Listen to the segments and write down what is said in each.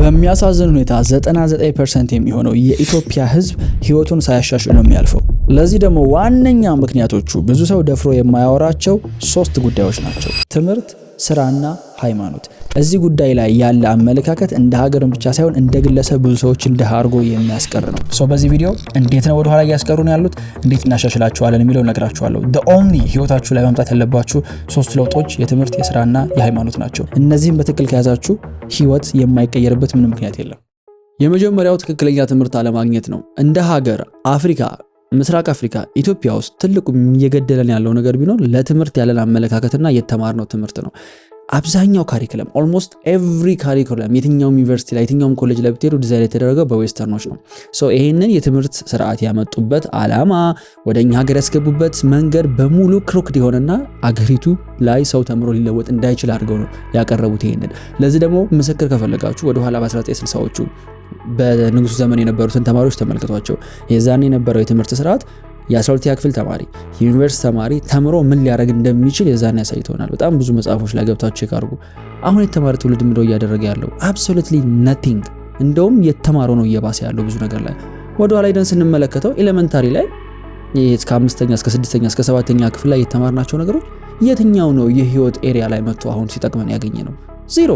በሚያሳዝን ሁኔታ 99% የሚሆነው የኢትዮጵያ ሕዝብ ህይወቱን ሳያሻሽል ነው የሚያልፈው። ለዚህ ደግሞ ዋነኛ ምክንያቶቹ ብዙ ሰው ደፍሮ የማያወራቸው 3 ጉዳዮች ናቸው። ትምህርት፣ ስራና ሃይማኖት። እዚህ ጉዳይ ላይ ያለ አመለካከት እንደ ሀገርም ብቻ ሳይሆን እንደ ግለሰብ ብዙ ሰዎችን ደሃ አድርጎ የሚያስቀር ነው። በዚህ ቪዲዮ እንዴት ነው ወደ ኋላ እያስቀሩን ያሉት፣ እንዴት እናሻሽላቸዋለን የሚለው ነግራችኋለሁ። the only ህይወታችሁ ላይ ማምጣት ያለባችሁ 3 ለውጦች የትምህርት፣ የስራና የሃይማኖት ናቸው። እነዚህም በትክክል ከያዛችሁ ህይወት የማይቀየርበት ምንም ምክንያት የለም። የመጀመሪያው ትክክለኛ ትምህርት አለማግኘት ነው። እንደ ሀገር አፍሪካ፣ ምስራቅ አፍሪካ፣ ኢትዮጵያ ውስጥ ትልቁ እየገደለን ያለው ነገር ቢኖር ለትምህርት ያለን አመለካከትና የተማርነው ትምህርት ነው። አብዛኛው ካሪኩለም ኦልሞስት ኤቭሪ ካሪኩለም የትኛውም ዩኒቨርሲቲ ላይ የትኛውም ኮሌጅ ላይ ብትሄዱ ዲዛይን የተደረገው በዌስተርኖች ነው። ይሄንን የትምህርት ስርዓት ያመጡበት አላማ ወደኛ ሀገር ያስገቡበት መንገድ በሙሉ ክሮክድ የሆነና አገሪቱ ላይ ሰው ተምሮ ሊለወጥ እንዳይችል አድርገው ነው ያቀረቡት ይሄንን። ለዚህ ደግሞ ምስክር ከፈለጋችሁ ወደ ኋላ በ1960ዎቹ በንጉሱ ዘመን የነበሩትን ተማሪዎች ተመልከቷቸው። የዛኔ የነበረው የትምህርት ስርዓት የ12ኛ ክፍል ተማሪ ዩኒቨርሲቲ ተማሪ ተምሮ ምን ሊያደርግ እንደሚችል የዛኔ ያሳይተውናል። በጣም ብዙ መጽሐፎች ላይ ገብታችሁ ቼክ አድርጉ። አሁን የተማረ ትውልድ ምንድነው እያደረገ ያለው? አብሶሉትሊ ነቲንግ። እንደውም የተማረው ነው እየባሰ ያለው ብዙ ነገር ላይ። ወደ ኋላ ሄደን ስንመለከተው ኤሌመንታሪ ላይ እስከ 5ኛ እስከ 6ኛ እስከ 7ኛ ክፍል ላይ የተማርናቸው ነገሮች የትኛው ነው የህይወት ኤሪያ ላይ መጥቶ አሁን ሲጠቅመን ያገኘ ነው? ዜሮ።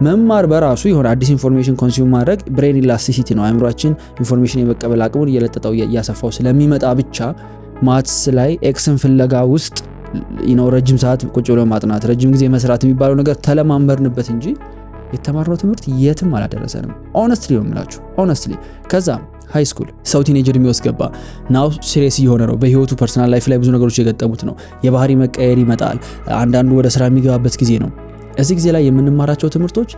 መማር በራሱ የሆነ አዲስ ኢንፎርሜሽን ኮንሱም ማድረግ ብሬን ኢላስቲሲቲ ነው። አእምሯችን ኢንፎርሜሽን የመቀበል አቅሙን እየለጠጠው እያሰፋው ስለሚመጣ ብቻ ማትስ ላይ ኤክስን ፍለጋ ውስጥ ረጅም ሰዓት ቁጭ ብሎ ማጥናት፣ ረጅም ጊዜ መስራት የሚባለው ነገር ተለማመርንበት እንጂ የተማርነው ትምህርት የትም አላደረሰንም። ኦነስትሊ ነው የምላችሁ፣ ኦነስትሊ። ከዛ ሃይ ስኩል ሰው ቲኔጀር የሚወስገባ ናው ሲሪየስ እየሆነ ነው። በህይወቱ ፐርሰናል ላይፍ ላይ ብዙ ነገሮች የገጠሙት ነው። የባህሪ መቀየር ይመጣል። አንዳንዱ ወደ ስራ የሚገባበት ጊዜ ነው። እዚህ ጊዜ ላይ የምንማራቸው ትምህርቶች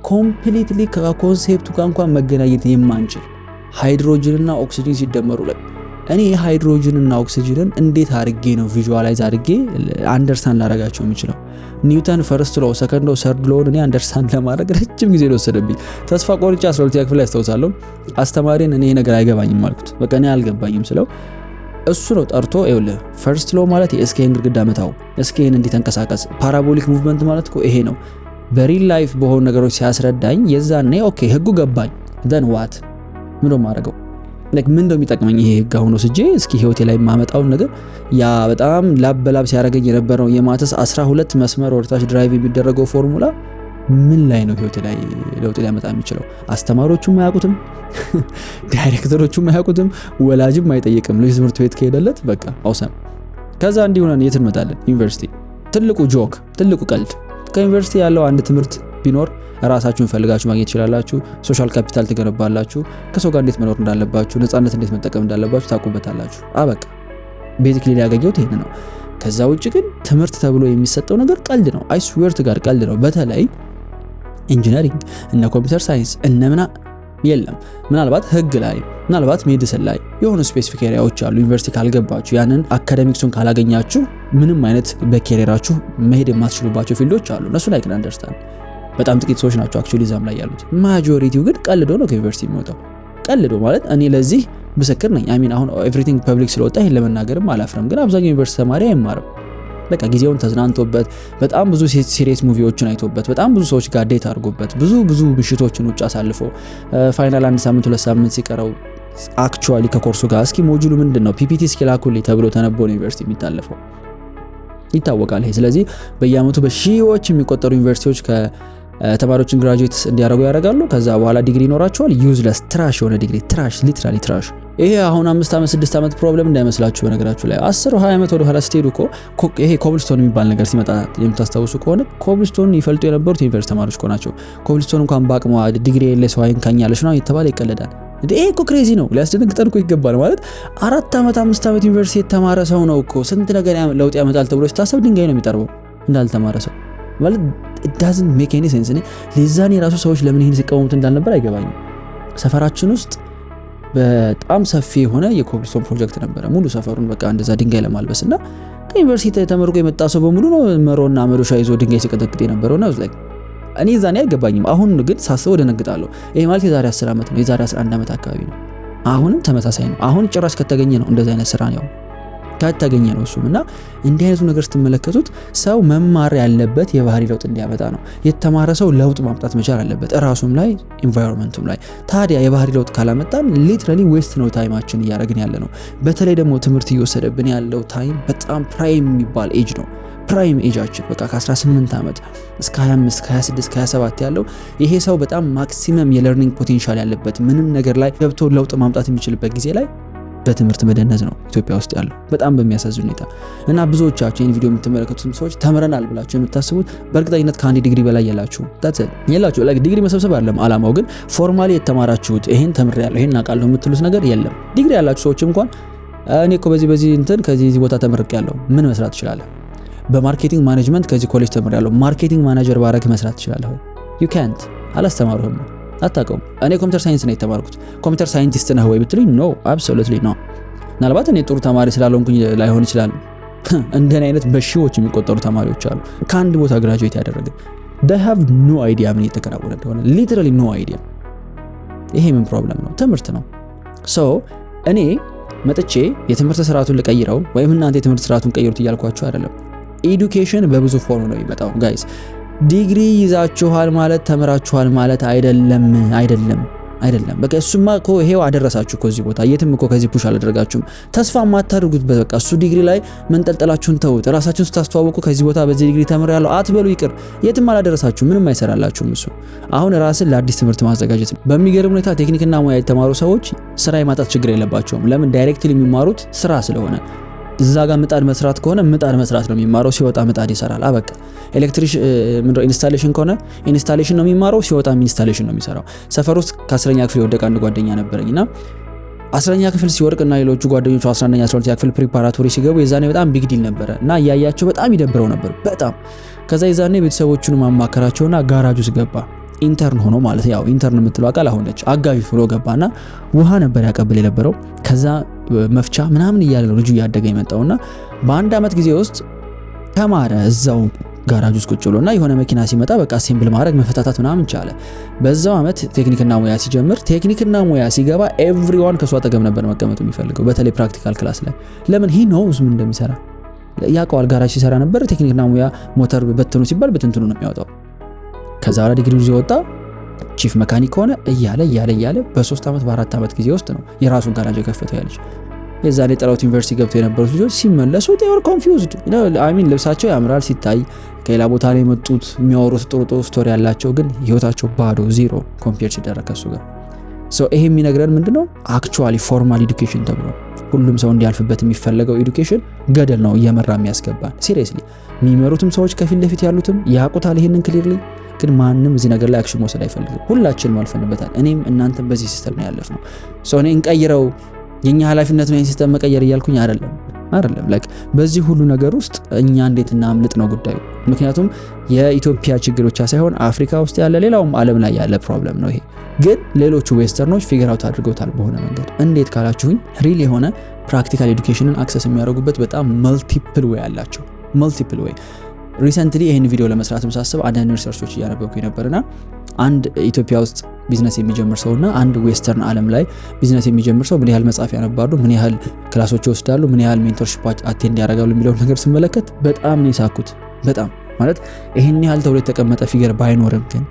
ኮምፕሊትሊ ከኮንሴፕቱ ጋር እንኳን መገናኘት የማንችል ሃይድሮጅንና ኦክሲጅን ሲደመሩ ላይ እኔ ሃይድሮጅንና ኦክሲጅንን እንዴት አድርጌ ነው ቪዥዋላይዝ አድርጌ አንደርስታንድ ላደርጋቸው የምችለው? ኒውተን ፈርስት ሎው፣ ሰከንድ ሎው፣ ሰርድ ሎውን እኔ አንደርስታንድ ለማድረግ ረጅም ጊዜ ወሰደብኝ። ተስፋ ቆርጬ 12ኛ ክፍል ላይ አስታውሳለሁ። አስተማሪን እኔ ነገር አይገባኝም አልኩት። በቃ እኔ አልገባኝም ስለው እሱ ነው ጠርቶ ይኸውልህ ፈርስት ሎው ማለት የኤስኬን ግድግዳ መታው፣ ኤስኬን እንዲተንቀሳቀስ፣ ፓራቦሊክ ሙቭመንት ማለት እኮ ይሄ ነው። በሪል ላይፍ በሆኑ ነገሮች ሲያስረዳኝ የዛኔ ኦኬ ህጉ ገባኝ። ዘን ዋት ምን ነው ማረገው? ምን እንደሚጠቅመኝ ይሄ ህግ አሁን ወስጄ እስኪ ህይወቴ ላይ ማመጣውን ነገር ያ በጣም ላብ በላብ ሲያደርገኝ የነበረው የማተስ 12 መስመር ወርታች ድራይቭ የሚደረገው ፎርሙላ ምን ላይ ነው ህይወቴ ላይ ለውጥ ሊያመጣ የሚችለው? አስተማሪዎቹም አያውቁትም፣ ዳይሬክተሮቹም አያውቁትም፣ ወላጅም አይጠይቅም። ልጅ ትምህርት ቤት ከሄደለት በቃ አውሰም። ከዛ እንዲሆነን የት እንመጣለን? ዩኒቨርሲቲ። ትልቁ ጆክ፣ ትልቁ ቀልድ ከዩኒቨርሲቲ ያለው አንድ ትምህርት ቢኖር ራሳችሁን ፈልጋችሁ ማግኘት ይችላላችሁ። ሶሻል ካፒታል ትገነባላችሁ። ከሰው ጋር እንዴት መኖር እንዳለባችሁ፣ ነፃነት እንዴት መጠቀም እንዳለባችሁ ታውቁበታላችሁ። አበቃ። ቤዚክሊ ሊያገኘው ይሄን ነው። ከዛ ውጭ ግን ትምህርት ተብሎ የሚሰጠው ነገር ቀልድ ነው። አይ ስዌር ቱ ጋር ቀልድ ነው። በተለይ ኢንጂነሪንግ እነ ኮምፒውተር ሳይንስ እነምና የለም። ምናልባት ህግ ላይ ምናልባት ሜዲሲን ላይ የሆኑ ስፔሲፊክ ኤሪያዎች አሉ። ዩኒቨርሲቲ ካልገባችሁ ያንን አካዳሚክሱን ካላገኛችሁ ምንም አይነት በኬሪየራችሁ መሄድ የማትችሉባቸው ፊልዶች አሉ። እነሱ ላይ ግን አንደርስታንድ በጣም ጥቂት ሰዎች ናቸው አክቹሊ ዛም ላይ ያሉት። ማጆሪቲው ግን ቀልዶ ነው ከዩኒቨርሲቲ የሚወጣው። ቀልዶ ማለት እኔ ለዚህ ምስክር ነኝ። አይ ሚን አሁን ኤቭሪቲንግ ፐብሊክ ስለወጣ ይሄን ለመናገርም አላፍረም። ግን አብዛኛው ዩኒቨርሲቲ ተማሪ አይማርም። በቃ ጊዜውን ተዝናንቶበት በጣም ብዙ ሲሪየስ ሙቪዎችን አይቶበት በጣም ብዙ ሰዎች ጋር ዴት አድርጎበት ብዙ ምሽቶችን ውጭ አሳልፎ ፋይናል 1 ሳምንት 2 ሳምንት ሲቀረው አክቹአሊ ከኮርሱ ጋር እስኪ ሞጁሉ ምንድነው ፒፒቲ እስኪላኩልኝ ተብሎ ተነቦ ነው ዩኒቨርሲቲ የሚታለፈው። ይታወቃል ይሄ። ስለዚህ በየአመቱ በሺዎች የሚቆጠሩ ዩኒቨርሲቲዎች ከተማሪዎችን ግራጁዌት እንዲያደርጉ ያደርጋሉ። ከዛ በኋላ ዲግሪ ይኖራቸዋል። ዩዝለስ ትራሽ የሆነ ዲግሪ፣ ትራሽ፣ ሊትራሊ ትራሽ። ይሄ አሁን 5 ዓመት 6 ዓመት ፕሮብለም እንዳይመስላችሁ። በነገራችሁ ላይ 10 20 ዓመት ወደ ኋላ ስትሄዱ እኮ ይሄ ኮብልስቶን የሚባል ነገር ሲመጣ የምታስታውሱ ከሆነ ኮብልስቶን ይፈልጡ የነበሩት ዩኒቨርሲቲ ተማሪዎች እኮ ናቸው። ኮብልስቶን እንኳን ባቅሟ ዲግሪ የለ ሰው አይንካኛለሽ ነው የተባለ ይቀለዳል። ይሄ እኮ ክሬዚ ነው። ሊያስደነግጠን እኮ ይገባል። ማለት 4 ዓመት 5 ዓመት ዩኒቨርሲቲ የተማረ ሰው ነው እኮ ስንት ነገር ለውጥ ያመጣል ተብሎ ሲታሰብ ድንጋይ ነው የሚጠርበው እንዳልተማረ ሰው ማለት it doesn't make any sense። ለዛኔ ራሱ ሰዎች ለምን ይሄን ሲቀመሙት እንዳልነበር አይገባኝም። ሰፈራችን ውስጥ በጣም ሰፊ የሆነ የኮብልስቶን ፕሮጀክት ነበረ። ሙሉ ሰፈሩን በቃ እንደዛ ድንጋይ ለማልበስና ከዩኒቨርሲቲ ተመርቆ የመጣ ሰው በሙሉ ነው መሮና መዶሻ ይዞ ድንጋይ ሲቀጠቅጥ የነበረውና like እኔ ዛኔ አይገባኝም። አሁን ግን ሳስበው ደነግጣለሁ። ይሄ ማለት የዛሬ 10 ዓመት ነው፣ የዛሬ 11 ዓመት አካባቢ ነው። አሁንም ተመሳሳይ ነው። አሁን ጭራሽ ከተገኘ ነው እንደዛ አይነት ስራ ነው። ካታገኘ ነው እሱም። እና እንዲህ አይነቱ ነገር ስትመለከቱት ሰው መማር ያለበት የባህሪ ለውጥ እንዲያመጣ ነው። የተማረ ሰው ለውጥ ማምጣት መቻል አለበት ራሱም ላይ ኢንቫይሮንመንቱም ላይ። ታዲያ የባህሪ ለውጥ ካላመጣን ሊትራሊ ዌስት ነው ታይማችን እያደረግን ያለ ነው። በተለይ ደግሞ ትምህርት እየወሰደብን ያለው ታይም በጣም ፕራይም የሚባል ኤጅ ነው። ፕራይም ኤጃችን በቃ ከ18 ዓመት እስከ 25 ከ26 ከ27 ያለው ይሄ ሰው በጣም ማክሲመም የለርኒንግ ፖቴንሻል ያለበት ምንም ነገር ላይ ገብቶ ለውጥ ማምጣት የሚችልበት ጊዜ ላይ በትምህርት መደነዝ ነው ኢትዮጵያ ውስጥ ያለው በጣም በሚያሳዝን ሁኔታ። እና ብዙዎቻችሁ ይሄን ቪዲዮ የምትመለከቱት ሰዎች ተምረናል ብላችሁ የምታስቡት በእርግጠኝነት ከአንድ ዲግሪ በላይ ያላችሁ ላይክ ዲግሪ መሰብሰብ አይደለም አላማው፣ ግን ፎርማሊ የተማራችሁት ይሄን ተምሬያለሁ ይሄን አውቃለሁ የምትሉት ነገር የለም። ዲግሪ ያላችሁ ሰዎች እንኳን እኔ እኮ በዚህ እንትን ከዚህ ቦታ ተመርቄያለሁ፣ ምን መስራት ትችላለህ? በማርኬቲንግ ማኔጅመንት ከዚህ ኮሌጅ ተምሬያለሁ፣ ማርኬቲንግ ማኔጀር ባረግ መስራት ትችላለህ? ዩ ካንት። አላስተማሩህም፣ አታውቀውም። እኔ ኮምፒውተር ሳይንስ ነው የተማርኩት። ኮምፒውተር ሳይንቲስት ነህ ወይ ብትሉኝ ኖ አብሶሉትሊ ኖ። ምናልባት እኔ ጥሩ ተማሪ ስላልሆንኩኝ ላይሆን ይችላል። እንደኔ አይነት በሺዎች የሚቆጠሩ ተማሪዎች አሉ ከአንድ ቦታ ግራጁዌት ያደረገ they have no idea ምን እየተከናወነ እንደሆነ literally no idea። ይሄ ምን ፕሮብለም ነው? ትምህርት ነው። ሶ እኔ መጥቼ የትምህርት ስርዓቱን ልቀይረው ወይም እናንተ የትምህርት ስርዓቱን ቀይሩት እያልኳችሁ አይደለም። ኤዱኬሽን በብዙ ፎርም ነው የሚመጣው ጋይስ። ዲግሪ ይዛችኋል ማለት ተምራችኋል ማለት አይደለም። በቃ እሱማ እኮ ይሄው አደረሳችሁ እኮ እዚህ ቦታ፣ የትም እኮ ከዚህ ፑሽ አላደረጋችሁም። ተስፋ ማታደርጉት በቃ እሱ ዲግሪ ላይ መንጠልጠላችሁን ተውት። ራሳችሁን ስታስተዋውቁ ከዚህ ቦታ በዚህ ዲግሪ ተምሬያለሁ አትበሉ፣ ይቅር። የትም አላደረሳችሁ፣ ምንም አይሰራላችሁም እሱ። አሁን ራስን ለአዲስ ትምህርት ማዘጋጀት ነው። በሚገርም ሁኔታ ቴክኒክና ሙያ የተማሩ ሰዎች ስራ የማጣት ችግር የለባቸውም። ለምን? ዳይሬክትሊ የሚማሩት ስራ ስለሆነ። እዛ ጋር ምጣድ መስራት ከሆነ ምጣድ መስራት ነው የሚማረው፣ ሲወጣ ምጣድ ይሰራል። አበቃ። ኤሌክትሪክ ኢንስታሌሽን ከሆነ ኢንስታሌሽን ነው የሚማረው፣ ሲወጣ ኢንስታሌሽን ነው የሚሰራው። ሰፈር ውስጥ ከ10ኛ ክፍል የወደቀ አንድ ጓደኛ ነበረኝና 10ኛ ክፍል ሲወርቅና ሌሎቹ ጓደኞቹ 11ኛ 12ኛ ክፍል ፕሪፓራቶሪ ሲገቡ የዛኔ በጣም ቢግ ዲል ነበረ እና እያያቸው በጣም ይደብረው ነበር በጣም። ከዛ የዛኔ ቤተሰቦቹን ማማከራቸውና ጋራጅ ውስጥ ገባ። ኢንተርን ሆኖ ማለት ያው ኢንተርን የምትለው አቃል አሁንለች አጋዥ ብሎ ገባና ውሃ ነበር ያቀብል የነበረው። ከዛ መፍቻ ምናምን እያለ ነው ልጁ እያደገ የመጣውና በአንድ አመት ጊዜ ውስጥ ተማረ እዛው ጋራጅ ውስጥ ቁጭ ብሎና የሆነ መኪና ሲመጣ በቃ አሴምብል ማድረግ መፈታታት ምናምን ቻለ። በዛው አመት ቴክኒክና ሙያ ሲጀምር ቴክኒክና ሙያ ሲገባ ኤቭሪዋን ከሷ አጠገብ ነበር መቀመጥ የሚፈልገው፣ በተለይ ፕራክቲካል ክላስ ላይ። ለምን? ሂ ኖውስ ምን እንደሚሰራ ያውቀዋል። ጋራጅ ሲሰራ ነበር። ቴክኒክና ሙያ ሞተር በትኑ ሲባል በትንትኑ ነው የሚያወጣው። ከዛ በኋላ ዲግሪው ሲወጣ ቺፍ መካኒክ ሆነ እያለ በ3 አመት በ4 አመት ጊዜ ውስጥ ነው የራሱን ጋራጅ የከፈተው ያለች። የዛኔ ጠራውት ዩኒቨርሲቲ ገብተው የነበሩት ልጆች ሲመለሱ they were confused I mean ልብሳቸው ያምራል ሲታይ፣ ከሌላ ቦታ ላይ የመጡት የሚያወሩት ጥሩ ስቶሪ ያላቸው፣ ግን ህይወታቸው ባዶ ዜሮ ኮምፔር ሲደረግ ከሱ ጋር። ሶ ይሄ የሚነግረን ምንድነው? አክቹአሊ ፎርማል ኤዱኬሽን ተብሎ ሁሉም ሰው እንዲያልፍበት የሚፈልገው ኤዱኬሽን ገደል ነው እየመራ የሚያስገባን። ሲሪየስሊ የሚመሩትም ሰዎች ከፊት ለፊት ያሉትም ያውቁታል ይሄንን ክሊርሊ፣ ግን ማንም እዚህ ነገር ላይ አክሽን መውሰድ አይፈልግም። ሁላችንም አልፈንበታል። እኔም እናንተም በዚህ ሲስተም ነው ያለፍነው። ሶ እኔ እንቀይረው የኛ ኃላፊነት ነው ይሄን ሲስተም መቀየር እያልኩኝ አይደለም ላይክ በዚህ ሁሉ ነገር ውስጥ እኛ እንዴት እናምልጥ ነው ጉዳዩ። ምክንያቱም የኢትዮጵያ ችግር ብቻ ሳይሆን አፍሪካ ውስጥ ያለ ሌላውም ዓለም ላይ ያለ ፕሮብለም ነው ይሄ። ግን ሌሎቹ ዌስተርኖች ፊገር አውት አድርገውታል በሆነ መንገድ። እንዴት ካላችሁኝ ሪል የሆነ ፕራክቲካል ኤዱኬሽንን አክሰስ የሚያደርጉበት በጣም መልቲፕል ዌይ አላቸው። መልቲፕል ዌይ። ሪሰንትሊ ይሄን ቪዲዮ ለመስራትም ሳስብ አንዳንድ ሪሰርቾች እያነበብኩኝ ነበርና አንድ ኢትዮጵያ ውስጥ ቢዝነስ የሚጀምር ሰውና አንድ ዌስተርን ዓለም ላይ ቢዝነስ የሚጀምር ሰው ምን ያህል መጽሐፍ ያነባሉ፣ ምን ያህል ክላሶች ይወስዳሉ፣ ምን ያህል ሜንቶርሺፕ አቴንድ ያደርጋሉ የሚለው ነገር ስመለከት በጣም ነው የሳኩት። በጣም ማለት ይሄን ያህል ተብሎ የተቀመጠ ፊገር ባይኖርም ግን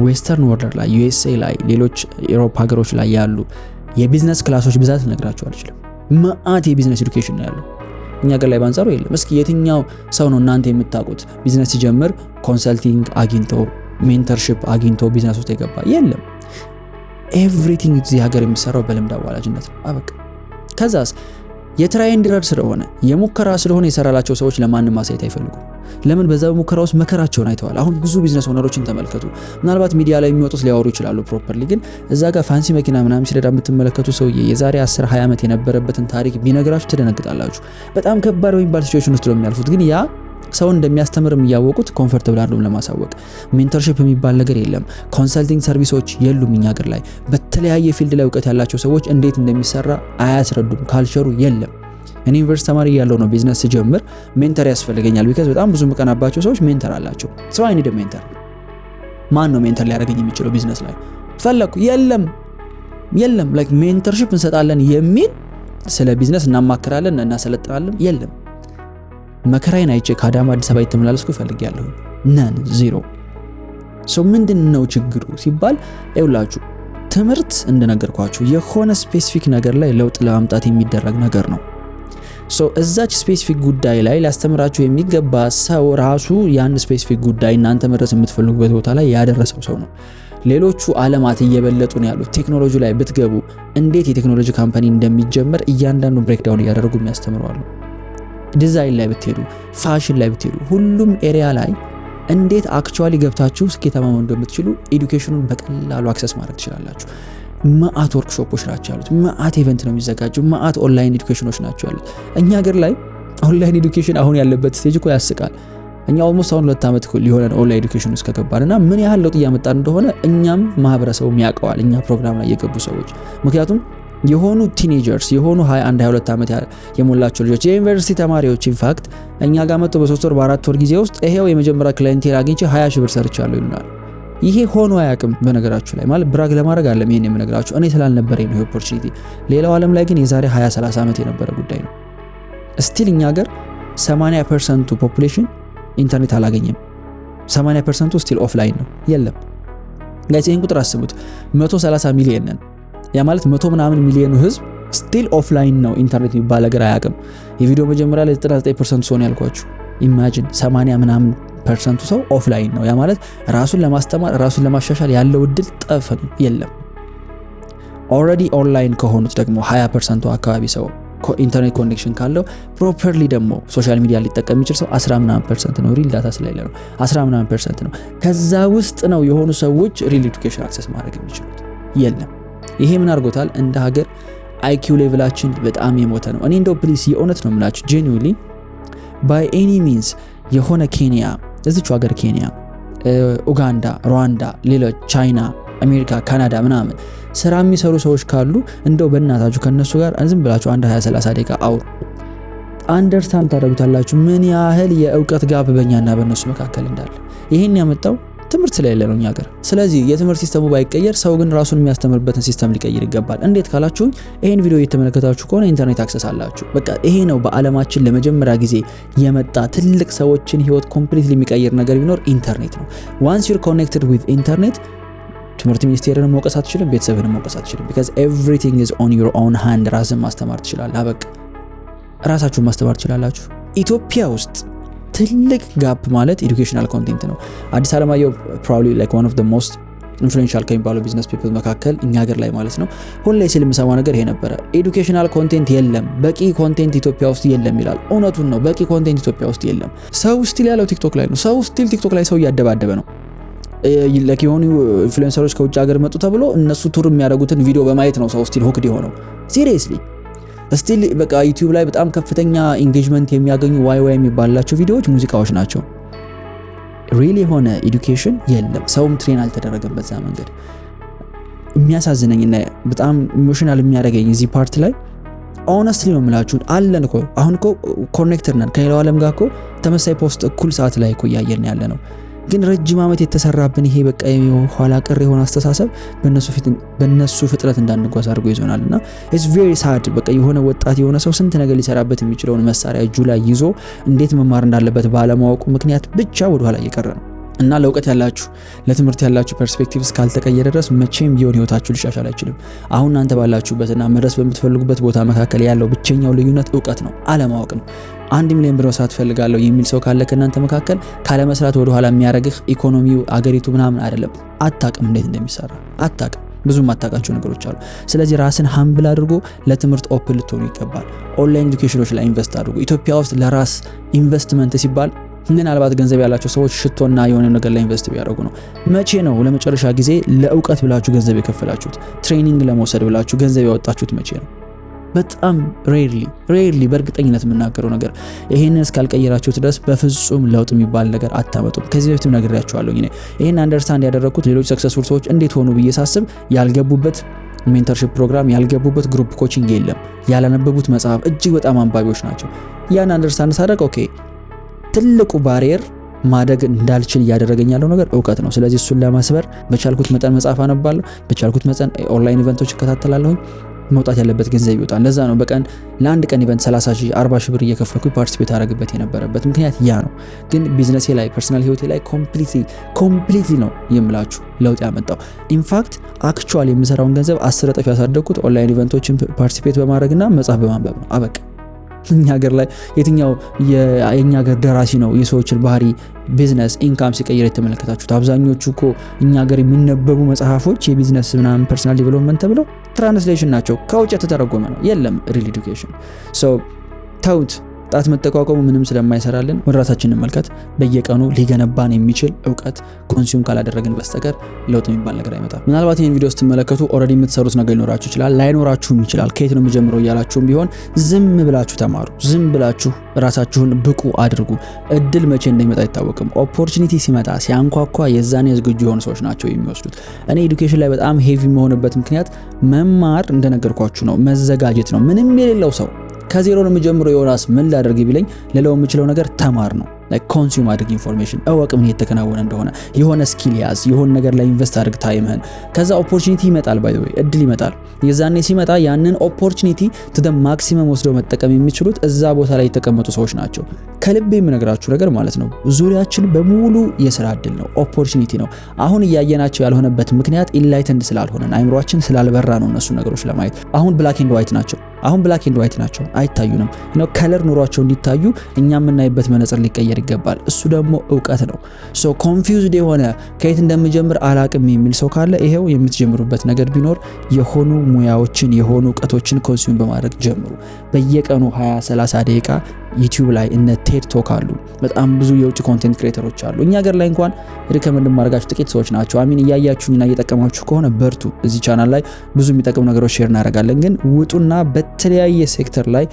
ዌስተርን ወርልድ ላይ ዩኤስኤ ላይ ሌሎች የአውሮፓ ሀገሮች ላይ ያሉ የቢዝነስ ክላሶች ብዛት ልነግራችሁ አልችልም። መአት የቢዝነስ ኤዱኬሽን ነው ያለው። እኛ ሀገር ላይ ባንጻሩ የለም። እስኪ የትኛው ሰው ነው እናንተ የምታውቁት ቢዝነስ ሲጀምር ኮንሰልቲንግ አግኝቶ ሜንተርሺፕ አግኝቶ ቢዝነስ ውስጥ የገባ? የለም። ኤቭሪቲንግ እዚህ ሀገር የሚሰራው በልምድ አዋላጅነት ነው። አበቃ። ከዛስ የትራይ ኤንድ ኤረር ስለሆነ የሙከራ ስለሆነ የሰራላቸው ሰዎች ለማንም ማሳየት አይፈልጉም። ለምን? በዛ በሙከራ ውስጥ መከራቸውን አይተዋል። አሁን ብዙ ቢዝነስ ኦነሮችን ተመልከቱ። ምናልባት ሚዲያ ላይ የሚወጡት ሊያወሩ ይችላሉ ፕሮፐርሊ፣ ግን እዛ ጋር ፋንሲ መኪና ምናምን ሲነዳ የምትመለከቱ ሰውዬ የዛሬ 10-20 ዓመት የነበረበትን ታሪክ ቢነግራችሁ ትደነግጣላችሁ። በጣም ከባድ በሚባል ሲቹዌሽን ውስጥ ነው የሚያልፉት። ግን ያ ሰውን እንደሚያስተምርም እያወቁት ኮምፎርታብል አይደሉም ለማሳወቅ። ሜንተርሺፕ የሚባል ነገር የለም። ኮንሰልቲንግ ሰርቪሶች የሉም እኛ ሀገር ላይ። በተለያየ ፊልድ ላይ እውቀት ያላቸው ሰዎች እንዴት እንደሚሰራ አያስረዱም። ካልቸሩ የለም። እኔ ዩኒቨርሲቲ ተማሪ ያለው ነው ቢዝነስ ሲጀምር ሜንተር ያስፈልገኛል ቢካዝ በጣም ብዙ መቀናባቸው ሰዎች ሜንተር አላቸው። ሰው አይ ኒድ ሜንተር። ማን ነው ሜንተር ሊያደርገኝ የሚችለው ቢዝነስ ላይ ፈለኩ? የለም ላይክ ሜንተርሺፕ እንሰጣለን የሚል ስለ ቢዝነስ እናማክራለን እናሰለጥናለን የለም። መከራዬን አይቼ ከአዳማ አዲስ አበባ የተመላለስኩ ፈልጊያለሁ ነን ዜሮ። ምንድነው ችግሩ ሲባል ይውላችሁ ትምህርት እንደነገርኳችሁ የሆነ ስፔሲፊክ ነገር ላይ ለውጥ ለማምጣት የሚደረግ ነገር ነው። እዛች ስፔሲፊክ ጉዳይ ላይ ሊያስተምራችሁ የሚገባ ሰው ራሱ ያን ስፔሲፊክ ጉዳይ እናንተ መድረስ የምትፈልጉበት ቦታ ላይ ያደረሰው ሰው ነው። ሌሎቹ ዓለማት እየበለጡ ነው ያሉት። ቴክኖሎጂ ላይ ብትገቡ እንዴት የቴክኖሎጂ ካምፓኒ እንደሚጀመር እያንዳንዱ ብሬክዳውን እያደረጉ የሚያስተምሩ አሉ። ዲዛይን ላይ ብትሄዱ፣ ፋሽን ላይ ብትሄዱ፣ ሁሉም ኤሪያ ላይ እንዴት አክቹአሊ ገብታችሁ ስኬታማ መሆን እንደምትችሉ ኤዱኬሽኑን በቀላሉ አክሰስ ማድረግ ትችላላችሁ። ማአት ወርክሾፖች ናቸው ያሉት፣ ማአት ኢቨንት ነው የሚዘጋጀው፣ ማአት ኦንላይን ኤዱኬሽኖች ናቸው ያሉት። እኛ ሀገር ላይ ኦንላይን ኤዱኬሽን አሁን ያለበት ስቴጅ እኮ ያስቃል። እኛ ኦልሞስት አሁን 2 ዓመት ሊሆነን ኦንላይን ኤዱኬሽን ውስጥ ከገባንና ምን ያህል ለውጥ እያመጣን እንደሆነ እኛም ማህበረሰቡ ያውቀዋል፣ እኛ ፕሮግራም ላይ የገቡ ሰዎች። ምክንያቱም የሆኑ ቲኔጀርስ የሆኑ 21 22 ዓመት የሞላቸው ልጆች የዩኒቨርሲቲ ተማሪዎች ኢንፋክት እኛ ጋር መጥተው በ3 ወር በ4 ወር ጊዜ ውስጥ ይሄው የመጀመሪያ ክላይንቴል አግኝቼ 20 ሺህ ብር ሰርቻለሁ ይሉናል። ይሄ ሆኖ አያውቅም። በነገራችሁ ላይ ማለት ብራግ ለማድረግ አይደለም ይሄን የምነግራችሁ፣ እኔ ስላልነበረኝ ነው ኦፖርቹኒቲ። ሌላው ዓለም ላይ ግን የዛሬ 20 30 ዓመት የነበረ ጉዳይ ነው። ስቲል እኛ ሀገር 80% ፖፑሌሽን ኢንተርኔት አላገኘም። 80% ስቲል ኦፍላይን ነው፣ የለም። ጋይስ ይሄን ቁጥር አስቡት፣ 130 ሚሊዮን ነን። ያ ማለት 100 ምናምን ሚሊዮኑ ህዝብ ስቲል ኦፍላይን ነው፣ ኢንተርኔት የሚባል ነገር አያውቅም። የቪዲዮ መጀመሪያ ላይ 99% ሰው ነው ያልኳችሁ። ኢማጂን 80 ምናምን ፐርሰንቱ ሰው ኦፍላይን ነው። ያ ማለት ራሱን ለማስተማር ራሱን ለማሻሻል ያለው እድል ጠፍ የለም። ኦልሬዲ ኦንላይን ከሆኑት ደግሞ 20% አካባቢ ሰው ኢንተርኔት ኮኔክሽን ካለው ፕሮፐርሊ ደግሞ ሶሻል ሚዲያ ሊጠቀም የሚችል ሰው 10% ነው። ሪል ዳታ ስለሌለ ነው 10% ነው። ከዛ ውስጥ ነው የሆኑ ሰዎች ሪል ኤዱኬሽን አክሰስ ማድረግ የሚችሉት። የለም። ይሄ ምን አድርጎታል? እንደ ሀገር አይኪው ሌቭላችን በጣም የሞተ ነው። እኔ እንደው ፕሊስ የእውነት ነው የምላችሁ ጄኒዩሊ ባይ ኤኒ ሚንስ የሆነ ኬንያ እዚቹ ሀገር ኬንያ፣ ኡጋንዳ፣ ሩዋንዳ፣ ሌሎች ቻይና፣ አሜሪካ፣ ካናዳ ምናምን ስራ የሚሰሩ ሰዎች ካሉ እንደው በእናታችሁ ከነሱ ጋር ዝም ብላችሁ አንድ 20-30 ደቂቃ አውሩ። አንደርስታንድ ታደርጉታላችሁ ምን ያህል የእውቀት ጋፕ በእኛና በእነሱ መካከል እንዳለ። ይሄን ያመጣው ትምህርት ስለሌለ ነው እኛ ሀገር። ስለዚህ የትምህርት ሲስተሙ ባይቀየር ሰው ግን ራሱን የሚያስተምርበትን ሲስተም ሊቀይር ይገባል። እንዴት ካላችሁኝ ይሄን ቪዲዮ እየተመለከታችሁ ከሆነ ኢንተርኔት አክሰስ አላችሁ። በቃ ይሄ ነው በአለማችን ለመጀመሪያ ጊዜ የመጣ ትልቅ ሰዎችን ህይወት ኮምፕሊትሊ የሚቀይር ነገር ቢኖር ኢንተርኔት ነው። ዋንስ ዩር ኮኔክትድ ዊዝ ኢንተርኔት ትምህርት ሚኒስቴርን መውቀስ አትችልም፣ ቤተሰብን መውቀስ አትችልም። because everything is on your own hand። ራስን ማስተማር ትችላለህ። በቃ ራሳችሁን ማስተማር ትችላላችሁ። ኢትዮጵያ ውስጥ ትልቅ ጋፕ ማለት ኤዱኬሽናል ኮንቴንት ነው። አዲስ አለማየሁ probably like one of the most influential ከሚባሉ ቢዝነስ ፒፕል መካከል እኛ ሀገር ላይ ማለት ነው ሁሌ ሲል የምሰማው ነገር ይሄ ነበረ። ኤዱኬሽናል ኮንቴንት የለም፣ በቂ ኮንቴንት ኢትዮጵያ ውስጥ የለም ይላል። እውነቱን ነው፣ በቂ ኮንቴንት ኢትዮጵያ ውስጥ የለም። ሰው ስቲል ያለው ቲክቶክ ላይ ነው። ሰው ስቲል ቲክቶክ ላይ ሰው እያደባደበ ነው። ለኪዮኒ ኢንፍሉዌንሰሮች ከውጭ ሀገር መጡ ተብሎ እነሱ ቱር የሚያደርጉትን ቪዲዮ በማየት ነው ሰው ስቲል ሆክድ የሆነው። ሲሪየስሊ ስቲል በቃ ዩቲዩብ ላይ በጣም ከፍተኛ ኢንጌጅመንት የሚያገኙ ዋይ የሚባላቸው ቪዲዮዎች ሙዚቃዎች ናቸው። ሪሊ የሆነ ኤዱኬሽን የለም። ሰውም ትሬን አልተደረገም በዛ መንገድ። የሚያሳዝነኝና በጣም ኢሞሽናል የሚያደርገኝ እዚህ ፓርት ላይ ኦነስትሊ ነው የምላችሁ አለን እኮ አሁን እኮ ኮኔክትድ ነን ከሌላው ዓለም ጋር እኮ ተመሳሳይ ፖስት እኩል ሰዓት ላይ እኮ እያየን ያለ ነው። ግን ረጅም ዓመት የተሰራብን ይሄ በቃ የኋላ ቀር የሆነ አስተሳሰብ በእነሱ ፍጥረት እንዳንጓዝ አድርጎ ይዞናልና it's very sad። በቃ የሆነ ወጣት የሆነ ሰው ስንት ነገር ሊሰራበት የሚችለውን መሳሪያ እጁ ላይ ይዞ እንዴት መማር እንዳለበት ባለማወቁ ምክንያት ብቻ ወደ ኋላ እየቀረ ነው። እና ለእውቀት ያላችሁ ለትምህርት ያላችሁ ፐርስፔክቲቭ እስካልተቀየረ ድረስ መቼም ቢሆን ህይወታችሁ ሊሻሻል አይችልም። አሁን እናንተ ባላችሁበትና መድረስ በምትፈልጉበት ቦታ መካከል ያለው ብቸኛው ልዩነት እውቀት ነው፣ አለማወቅ ነው። 1 ሚሊዮን ብር መስራት ፈልጋለሁ የሚል ሰው ካለ ከእናንተ መካከል ካለ መስራት ወደ ኋላ የሚያረግህ ኢኮኖሚው አገሪቱ ምናምን አይደለም፣ አታውቅም እንዴት እንደሚሰራ አታውቅም። ብዙም አታውቃቸው ነገሮች አሉ። ስለዚህ ራስን ሃምብል አድርጎ ለትምህርት ኦፕን ልትሆኑ ይገባል። ኦንላይን ኤዱኬሽኖች ላይ ኢንቨስት አድርጉ። ኢትዮጵያ ውስጥ ለራስ ኢንቨስትመንት ሲባል ምናልባት ገንዘብ ያላቸው ሰዎች ሽቶና የሆነ ነገር ላይ ኢንቨስት ቢያደርጉ ነው። መቼ ነው ለመጨረሻ ጊዜ ለእውቀት ብላችሁ ገንዘብ የከፈላችሁት? ትሬኒንግ ለመውሰድ ብላችሁ ገንዘብ ያወጣችሁት መቼ ነው? በጣም ሬርሊ በእርግጠኝነት የምናገረው ነገር ይሄንን እስካልቀየራችሁት ድረስ በፍጹም ለውጥ የሚባል ነገር አታመጡም። ከዚህ በፊትም ነግሬያችኋለሁ። ይሄን አንደርስታንድ ያደረኩት ሌሎች ሰክሰስፉል ሰዎች እንዴት ሆኑ ብዬ ሳስብ ያልገቡበት ሜንተርሺፕ ፕሮግራም ያልገቡበት ግሩፕ ኮቺንግ የለም። ያላነበቡት መጽሐፍ እጅግ በጣም አንባቢዎች ናቸው። ያን አንደርስታንድ ሳደርግ ኦኬ ትልቁ ባሪየር ማደግ እንዳልችል እያደረገኝ ያለው ነገር እውቀት ነው። ስለዚህ እሱን ለማስበር በቻልኩት መጠን መጽሐፍ አነባለሁ፣ በቻልኩት መጠን ኦንላይን ኢቨንቶች እከታተላለሁ። መውጣት ያለበት ገንዘብ ይወጣል። ለዛ ነው በቀን ለአንድ ቀን ኢቨንት 30,000 40,000 ብር እየከፈልኩ ፓርቲሲፔት አደረግበት የነበረበት ምክንያት ያ ነው። ግን ቢዝነሴ ላይ ፐርሰናል ህይወቴ ላይ ኮምፕሊትሊ ነው የምላችሁ ለውጥ ያመጣው። ኢንፋክት አክቹዋሊ የምሰራውን ገንዘብ 10 እጥፍ ያሳደግኩት ኦንላይን ኢቨንቶችን ፓርቲሲፔት በማድረግና መጽሐፍ በማንበብ ነው። አበቃ። እኛ ሀገር ላይ የትኛው የኛ ሀገር ደራሲ ነው የሰዎችን ባህሪ ቢዝነስ ኢንካም ሲቀይር የተመለከታችሁት? አብዛኞቹ እኮ እኛ ሀገር የሚነበቡ መጽሐፎች የቢዝነስ ምናምን ፐርሰናል ዲቨሎፕመንት ተብለው ትራንስሌሽን ናቸው፣ ከውጭ የተተረጎመ ነው። የለም ሪል ኤዱኬሽን። ሶ ተውት። ጣት መጠቋቋሙ ምንም ስለማይሰራልን ወደ ራሳችን እንመልከት። በየቀኑ ሊገነባን የሚችል እውቀት ኮንሱም ካላደረግን በስተቀር ለውጥ የሚባል ነገር አይመጣም። ምናልባት ይሄን ቪዲዮ ስትመለከቱ ኦሬዲ የምትሰሩት ነገር ሊኖራችሁ ይችላል፣ ላይኖራችሁም ይችላል። ከየት ነው የምጀምረው እያላችሁም ቢሆን ዝም ብላችሁ ተማሩ። ዝም ብላችሁ ራሳችሁን ብቁ አድርጉ። እድል መቼ እንደሚመጣ አይታወቅም። ኦፖርቹኒቲ ሲመጣ ሲያንኳኳ የዛኔ ዝግጁ የሆኑ ሰዎች ናቸው የሚወስዱት። እኔ ኤዱኬሽን ላይ በጣም ሄቪ የሆነበት ምክንያት መማር እንደነገርኳችሁ ነው፣ መዘጋጀት ነው። ምንም የሌለው ሰው ከዜሮ ነው የሚጀምረው። ዮናስ ምን ላደርግ ቢለኝ ልለው የምችለው ነገር ተማር ነው። like consume አድርግ ኢንፎርሜሽን፣ እወቅ ምን እየተከናወነ እንደሆነ። የሆነ ስኪል ያዝ፣ የሆነ ነገር ላይ ኢንቨስት አድርግ ታይምህን። ከዛ ኦፖርቹኒቲ ይመጣል፣ ባይ ዘ ወይ እድል ይመጣል። የዛኔ ሲመጣ ያንን ኦፖርቹኒቲ to the maximum ወስደው መጠቀም የሚችሉት እዛ ቦታ ላይ የተቀመጡ ሰዎች ናቸው። ከልቤ የምነግራችሁ ነገር ማለት ነው፣ ዙሪያችን በሙሉ የሥራ እድል ነው፣ ኦፖርቹኒቲ ነው። አሁን እያየናቸው ያልሆነበት ምክንያት ኢንላይትንድ ስላልሆነን፣ አይምሮአችን ስላልበራ ነው እነሱ ነገሮች ለማየት። አሁን ብላክ ኤንድ ዋይት ናቸው። አይታዩንም። ከለር ኑሯቸው እንዲታዩ እኛ የምናይበት መነጽር ሊቀየር ይገባል። እሱ ደግሞ እውቀት ነው። ሶ ኮንፊውዝድ የሆነ ከየት እንደምጀምር አላቅም የሚል ሰው ካለ ይሄው የምትጀምሩበት ነገር ቢኖር የሆኑ ሙያዎችን የሆኑ እውቀቶችን ኮንሱም በማድረግ ጀምሩ። በየቀኑ 20-30 ደቂቃ ዩቲዩብ ላይ እነ ቴድ ቶክ አሉ። በጣም ብዙ የውጭ ኮንቴንት ክሬተሮች አሉ። እኛ ሀገር ላይ እንኳን ሪከመንድ ማድረጋችሁ ጥቂት ሰዎች ናቸው። አሚን እያያችሁኝና እየጠቀማችሁ ከሆነ በርቱ። እዚህ ቻናል ላይ ብዙ የሚጠቅሙ ነገሮች ሼር እናደርጋለን። ግን ውጡና በተለያየ ሴክተር ላይ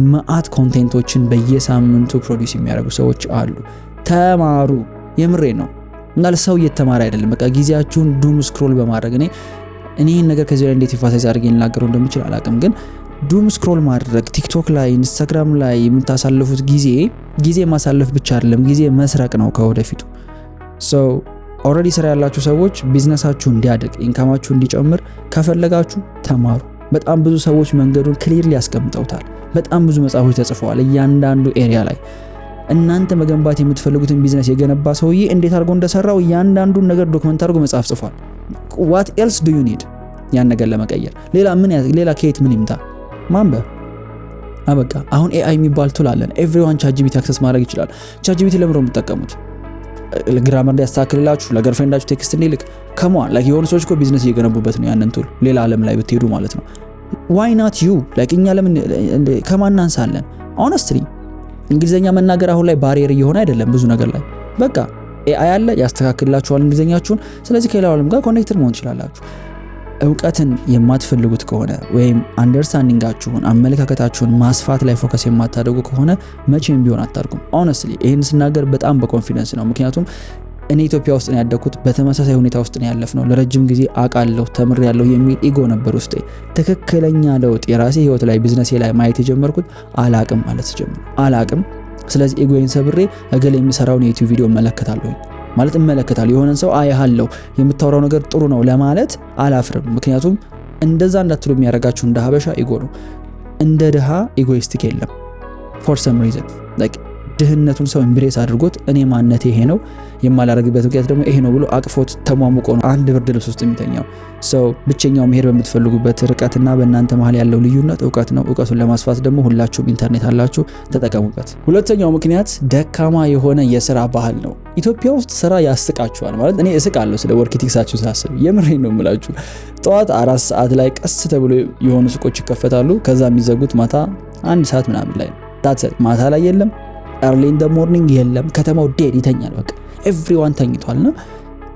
ማአት ኮንቴንቶችን በየሳምንቱ ፕሮዲዩስ የሚያደርጉ ሰዎች አሉ። ተማሩ። የምሬ ነው። እናል ሰው እየተማረ አይደለም። በቃ ጊዜያችሁን ዱም ስክሮል በማድረግ እኔ ይሄን ነገር ከዚህ ላይ እንዴት ይፋሳይ አድርጌ ልናገረው እንደምችል አላቅም። ግን ዱም ስክሮል ማድረግ ቲክቶክ ላይ ኢንስታግራም ላይ የምታሳልፉት ጊዜ ማሳለፍ ብቻ አይደለም፣ ጊዜ መስረቅ ነው ከወደፊቱ። ሶ ኦሬዲ ስራ ያላችሁ ሰዎች ቢዝነሳችሁ እንዲያድግ ኢንካማችሁ እንዲጨምር ከፈለጋችሁ ተማሩ። በጣም ብዙ ሰዎች መንገዱን ክሊርሊ ያስቀምጠውታል። በጣም ብዙ መጽሐፎች ተጽፈዋል እያንዳንዱ ኤሪያ ላይ። እናንተ መገንባት የምትፈልጉትን ቢዝነስ የገነባ ሰውዬ እንዴት አድርጎ እንደሰራው እያንዳንዱን ነገር ዶክመንት አድርጎ መጽሐፍ ጽፏል። what else do you need ያን ነገር ለመቀየር? ሌላ ከየት ምን ይምጣ? ማንበብ። አበቃ። አሁን ኤአይ የሚባል ቱል አለን። ኤቭሪዋን ቻትጂፒቲ አክሰስ ማድረግ ይችላል። ቻትጂፒቲ ለምን ነው የምትጠቀሙት? ግራመር እንዲያስተካክልላችሁ፣ ለገርፍሬንዳችሁ ቴክስት እንዲልክ። ከመዋን ላይክ የሆኑ ሰዎች እኮ ቢዝነስ እየገነቡበት ነው ያንን ቱል። ሌላ ዓለም ላይ ብትሄዱ ማለት ነው። why not you like እኛ ለምን ከማን አንሳለን? honestly እንግሊዘኛ መናገር አሁን ላይ ባሪየር እየሆነ አይደለም ብዙ ነገር ላይ። በቃ ኤአይ አለ ያስተካክልላችኋል እንግሊዘኛችሁን። ስለዚህ ከሌላው ዓለም ጋር ኮኔክትድ መሆን ትችላላችሁ። እውቀትን የማትፈልጉት ከሆነ ወይም አንደርስታንዲንጋችሁን አመለካከታችሁን ማስፋት ላይ ፎከስ የማታደርጉ ከሆነ መቼም ቢሆን አታርጉም። honestly ይሄን ስናገር በጣም በኮንፊደንስ ነው። ምክንያቱም እኔ ኢትዮጵያ ውስጥ ነው ያደኩት፣ በተመሳሳይ ሁኔታ ውስጥ ነው ያለፍነው። ለረጅም ጊዜ አቃለሁ ተምሬያለሁ የሚል ኢጎ ነበር ውስጤ። ትክክለኛ ለውጥ የራሴ ህይወት ላይ ቢዝነሴ ላይ ማየት የጀመርኩት አላቅም ማለት ጀመርኩ። አላቅም። ስለዚህ ኢጎዬን ሰብሬ እገሌ የሚሰራውን የዩቲዩብ ቪዲዮ እመለከታለሁ። የሆነን ሰው አያለሁ የምታወራው ነገር ጥሩ ነው ለማለት አላፍርም። ምክንያቱም እንደዛ እንዳትሉ የሚያረጋችሁ እንደ ሀበሻ ኢጎ ነው። እንደ ድሃ ኢጎይስቲክ የለም for some reason like ድህነቱን ሰው ኤምብሬስ አድርጎት እኔ ማንነቴ ይሄ ነው የማላረግበት ምክንያት ደግሞ ይሄ ነው ብሎ አቅፎት ተሟሙቆ ነው አንድ ብርድ ልብስ ውስጥ የሚተኛው ሰው። ብቸኛው መሄድ በምትፈልጉበት ርቀትና በእናንተ መሃል ያለው ልዩነት እውቀት ነው። እውቀቱን ለማስፋት ደግሞ ሁላችሁም ኢንተርኔት አላችሁ፣ ተጠቀሙበት። ሁለተኛው ምክንያት ደካማ የሆነ የሥራ ባህል ነው። ኢትዮጵያ ውስጥ ስራ ያስቃችኋል። ማለት እኔ እስቃለሁ ስለ ወርክ ኢቲክሳችሁ ሳስብ፣ የምሬን ነው የምላችሁ። ጠዋት 4 ሰዓት ላይ ቀስ ተብሎ የሆኑ ሱቆች ይከፈታሉ። ከዛ የሚዘጉት ማታ 1 ሰዓት ምናምን ላይ ነው። ማታ ላይ የለም early in the morning የለም። ከተማው ዴድ ይተኛል። በቃ ኤቭሪዋን ተኝቷልና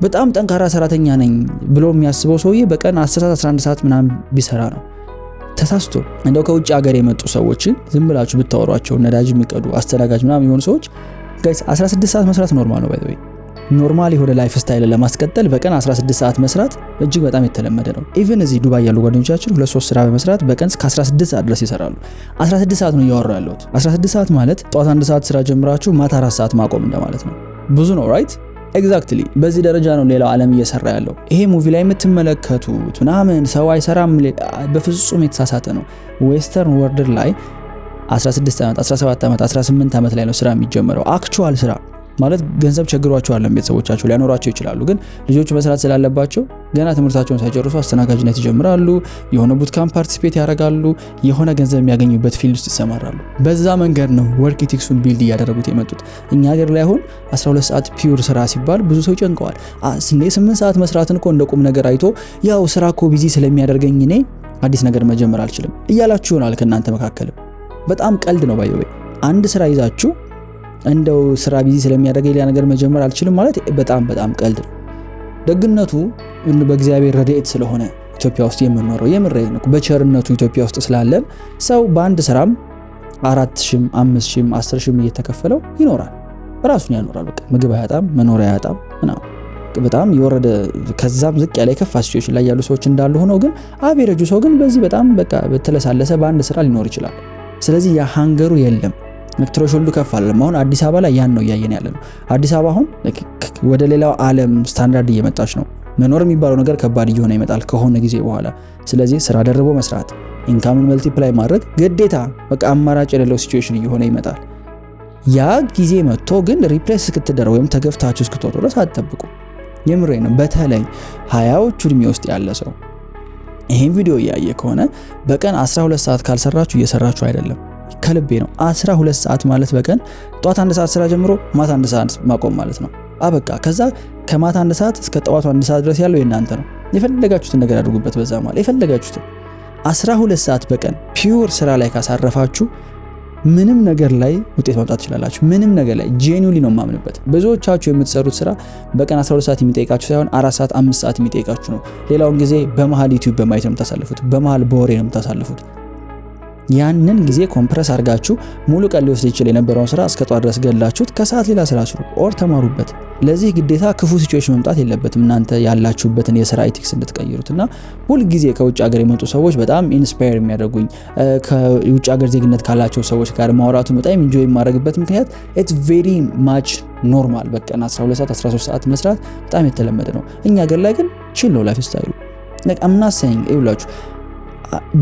በጣም ጠንካራ ሰራተኛ ነኝ ብሎ የሚያስበው ሰውዬ በቀን 10 ሰዓት 11 ሰዓት ምናምን ቢሰራ ነው ተሳስቶ። እንደው ከውጭ ሀገር የመጡ ሰዎችን ዝም ብላችሁ ብታወሯቸው ነዳጅ የሚቀዱ አስተናጋጅ ምናምን የሆኑ ሰዎች ጋይስ 16 ሰዓት መስራት ኖርማል ነው። ባይ ዘ ወይ ኖርማል የሆነ ላይፍ ስታይል ለማስቀጠል በቀን 16 ሰዓት መስራት እጅግ በጣም የተለመደ ነው። ኢቭን እዚህ ዱባይ ያሉ ጓደኞቻችን 2-3 ስራ በመስራት በቀን እስከ 16 ሰዓት ድረስ ይሰራሉ። 16 ሰዓት ነው እያወራሁ ያለሁት። 16 ሰዓት ማለት ጠዋት 1 ሰዓት ስራ ጀምራችሁ ማታ 4 ሰዓት ማቆም እንደማለት ነው። ብዙ ነው ራይት? ኤግዛክትሊ በዚህ ደረጃ ነው ሌላው ዓለም እየሰራ ያለው። ይሄ ሙቪ ላይ የምትመለከቱት ምናምን ሰው አይሰራም በፍጹም የተሳሳተ ነው። ዌስተርን ወርልድ ላይ 16 ዓመት 17 ዓመት 18 ዓመት ላይ ነው ስራ የሚጀምረው። አክቹዋል ስራ ማለት ገንዘብ ቸግሯቸዋል ቤተሰቦቻቸው ሊያኖራቸው ይችላሉ፣ ግን ልጆቹ መስራት ስላለባቸው ገና ትምህርታቸውን ሳይጨርሱ አስተናጋጅነት ይጀምራሉ። የሆነ ቡት ካምፕ ፓርቲሲፔት ያደርጋሉ፣ የሆነ ገንዘብ የሚያገኙበት ፊልድ ውስጥ ይሰማራሉ። በዛ መንገድ ነው ወርክ ኢቲክሱን ቢልድ እያደረጉት የመጡት። እኛ ሀገር ላይ አሁን 12 ሰዓት ፒውር ስራ ሲባል ብዙ ሰው ይጨንቀዋል። 8 ሰዓት መስራትን እኮ እንደ ቁም ነገር አይቶ ያው ስራ እኮ ቢዚ ስለሚያደርገኝ እኔ አዲስ ነገር መጀመር አልችልም እያላችሁ ይሆናል ከእናንተ መካከል። በጣም ቀልድ ነው ባይወይ። አንድ ስራ ይዛችሁ እንደው ስራ ቢዚ ስለሚያደርገኝ ሌላ ነገር መጀመር አልችልም ማለት በጣም ቀልድ ነው። ደግነቱ በእግዚአብሔር ረድኤት ስለሆነ ኢትዮጵያ ውስጥ የምንኖረው የምሬን ነው። በቸርነቱ ኢትዮጵያ ውስጥ ስላለን ሰው በአንድ ስራም 4,000 5,000 10,000 እየተከፈለው ይኖራል፣ ራሱን ያኖራል። በቃ ምግብ አያጣም፣ መኖሪያ አያጣም ምናምን። በጣም የወረደ ከዛም ዝቅ ያለ የከፋ ሲቹዌሽን ላይ ያሉ ሰዎች እንዳሉ ሆነው ግን አቬሬጁ ሰው ግን በዚህ በጣም በቃ በተለሳለሰ በአንድ ስራ ሊኖር ይችላል። ስለዚህ ያ ሃንገሩ የለም። ትሬሾልዱ ከፍ አለም። አሁን አዲስ አበባ ላይ ያን ነው እያየን ያለ ነው። አዲስ አበባ አሁን ወደ ሌላው ዓለም ስታንዳርድ እየመጣች ነው። መኖር የሚባለው ነገር ከባድ እየሆነ ይመጣል ከሆነ ጊዜ በኋላ። ስለዚህ ስራ ደርቦ መስራት፣ ኢንካምን መልቲፕላይ ማድረግ ግዴታ በቃ አማራጭ የሌለው ሲቹዌሽን እየሆነ ይመጣል። ያ ጊዜ መጥቶ ግን ሪፕሌስ እስክትደረው ወይም ተገፍታችሁ እስክትወጡ ድረስ አትጠብቁ። የምሬ ነው። በተለይ 20ዎቹ እድሜ ውስጥ ያለ ሰው ይሄን ቪዲዮ እያየ ከሆነ በቀን 12 ሰዓት ካልሰራችሁ እየሰራችሁ አይደለም። ከልቤ ነው። 12 ሰዓት ማለት በቀን ጧት 1 ሰዓት ስራ ጀምሮ ማታ 1 ሰዓት ማቆም ማለት ነው። አበቃ። ከዛ ከማታ 1 ሰዓት እስከ ጠዋቱ 1 ሰዓት ድረስ ያለው የናንተ ነው። የፈለጋችሁትን ነገር አድርጉበት። በዛ ማለት የፈለጋችሁትን 12 ሰዓት በቀን ፒውር ስራ ላይ ካሳረፋችሁ ምንም ነገር ላይ ውጤት ማምጣት ትችላላችሁ። ምንም ነገር ላይ ጄኒዩሊ ነው የማምንበት። ብዙዎቻችሁ የምትሰሩት ስራ በቀን 12 ሰዓት የሚጠይቃችሁ ሳይሆን 4 ሰዓት 5 ሰዓት የሚጠይቃችሁ ነው። ሌላውን ጊዜ በመሃል ዩቲዩብ በማየት ነው የምታሳልፉት፣ በመሃል በወሬ ነው የምታሳልፉት። ያንን ጊዜ ኮምፕረስ አድርጋችሁ ሙሉ ቀን ሊወስድ ይችላል የነበረውን ስራ እስከ ጧት ድረስ ገላችሁት ከሰዓት ሌላ ስራ ስሩ ኦር ተማሩበት። ለዚህ ግዴታ ክፉ ሲቹዌሽን መምጣት የለበትም እናንተ ያላችሁበትን የስራ ኤቲክስ እንድትቀይሩትና ሁሉ ጊዜ ከውጭ ሀገር የመጡ ሰዎች በጣም ኢንስፓየር የሚያደርጉኝ ከውጭ ሀገር ዜግነት ካላቸው ሰዎች ጋር ማውራቱ በጣም ኢንጆይ የማደርግበት ምክንያት ኢትስ ቬሪ ማች ኖርማል። በቀን 12 ሰዓት 13 ሰዓት መስራት በጣም የተለመደ ነው። እኛ ሀገር ላይ ግን ቺል ነው ላይፍ ስታይሉ። I'm not saying ይውላችሁ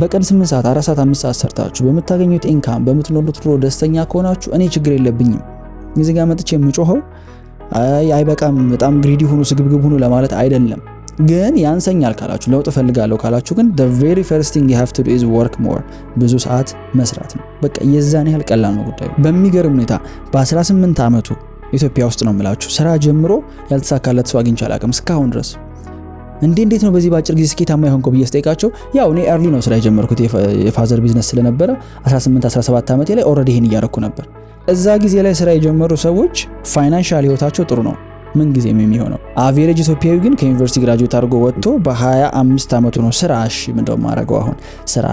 በቀን 8 ሰዓት 4 ሰዓት 5 ሰዓት ሰርታችሁ በምታገኙት ኢንካም በምትኖሩት ኑሮ ደስተኛ ከሆናችሁ እኔ ችግር የለብኝም። እዚህ ጋር መጥቼ የምጮኸው አይበቃም በጣም ግሪዲ ሆኖ ስግብግብ ሆኖ ለማለት አይደለም። ግን ያንሰኛል ካላችሁ ለውጥ ፈልጋለሁ ካላችሁ ግን the very first thing you have to do is work more። ብዙ ሰዓት መስራት ነው። በቃ የዛን ያህል ቀላል ነው ጉዳዩ። በሚገርም ሁኔታ በ18 ዓመቱ ኢትዮጵያ ውስጥ ነው የምላችሁ ስራ ጀምሮ ያልተሳካለት ሰው አግኝቼ አላውቅም እስካሁን ድረስ። እንዴት ነው በዚህ ባጭር ጊዜ ስኬታማ የሆንከው ብዬ ስጠይቃቸው ያው እኔ early ነው ስራ የጀመርኩት የፋዘር ቢዝነስ ስለነበረ 18 17 ዓመቴ ላይ ኦሬዲ ይሄን እያደረኩ ነበር። እዛ ጊዜ ላይ ስራ የጀመሩ ሰዎች ፋይናንሻል ህይወታቸው ጥሩ ነው ምን ጊዜም የሚሆነው። አቬሬጅ ኢትዮጵያዊ ግን ከዩኒቨርሲቲ ግራጁዌት አድርጎ ወጥቶ በ25 ዓመቱ ነው ስራ እሺ ምንድነው ማረጋው አሁን ስራ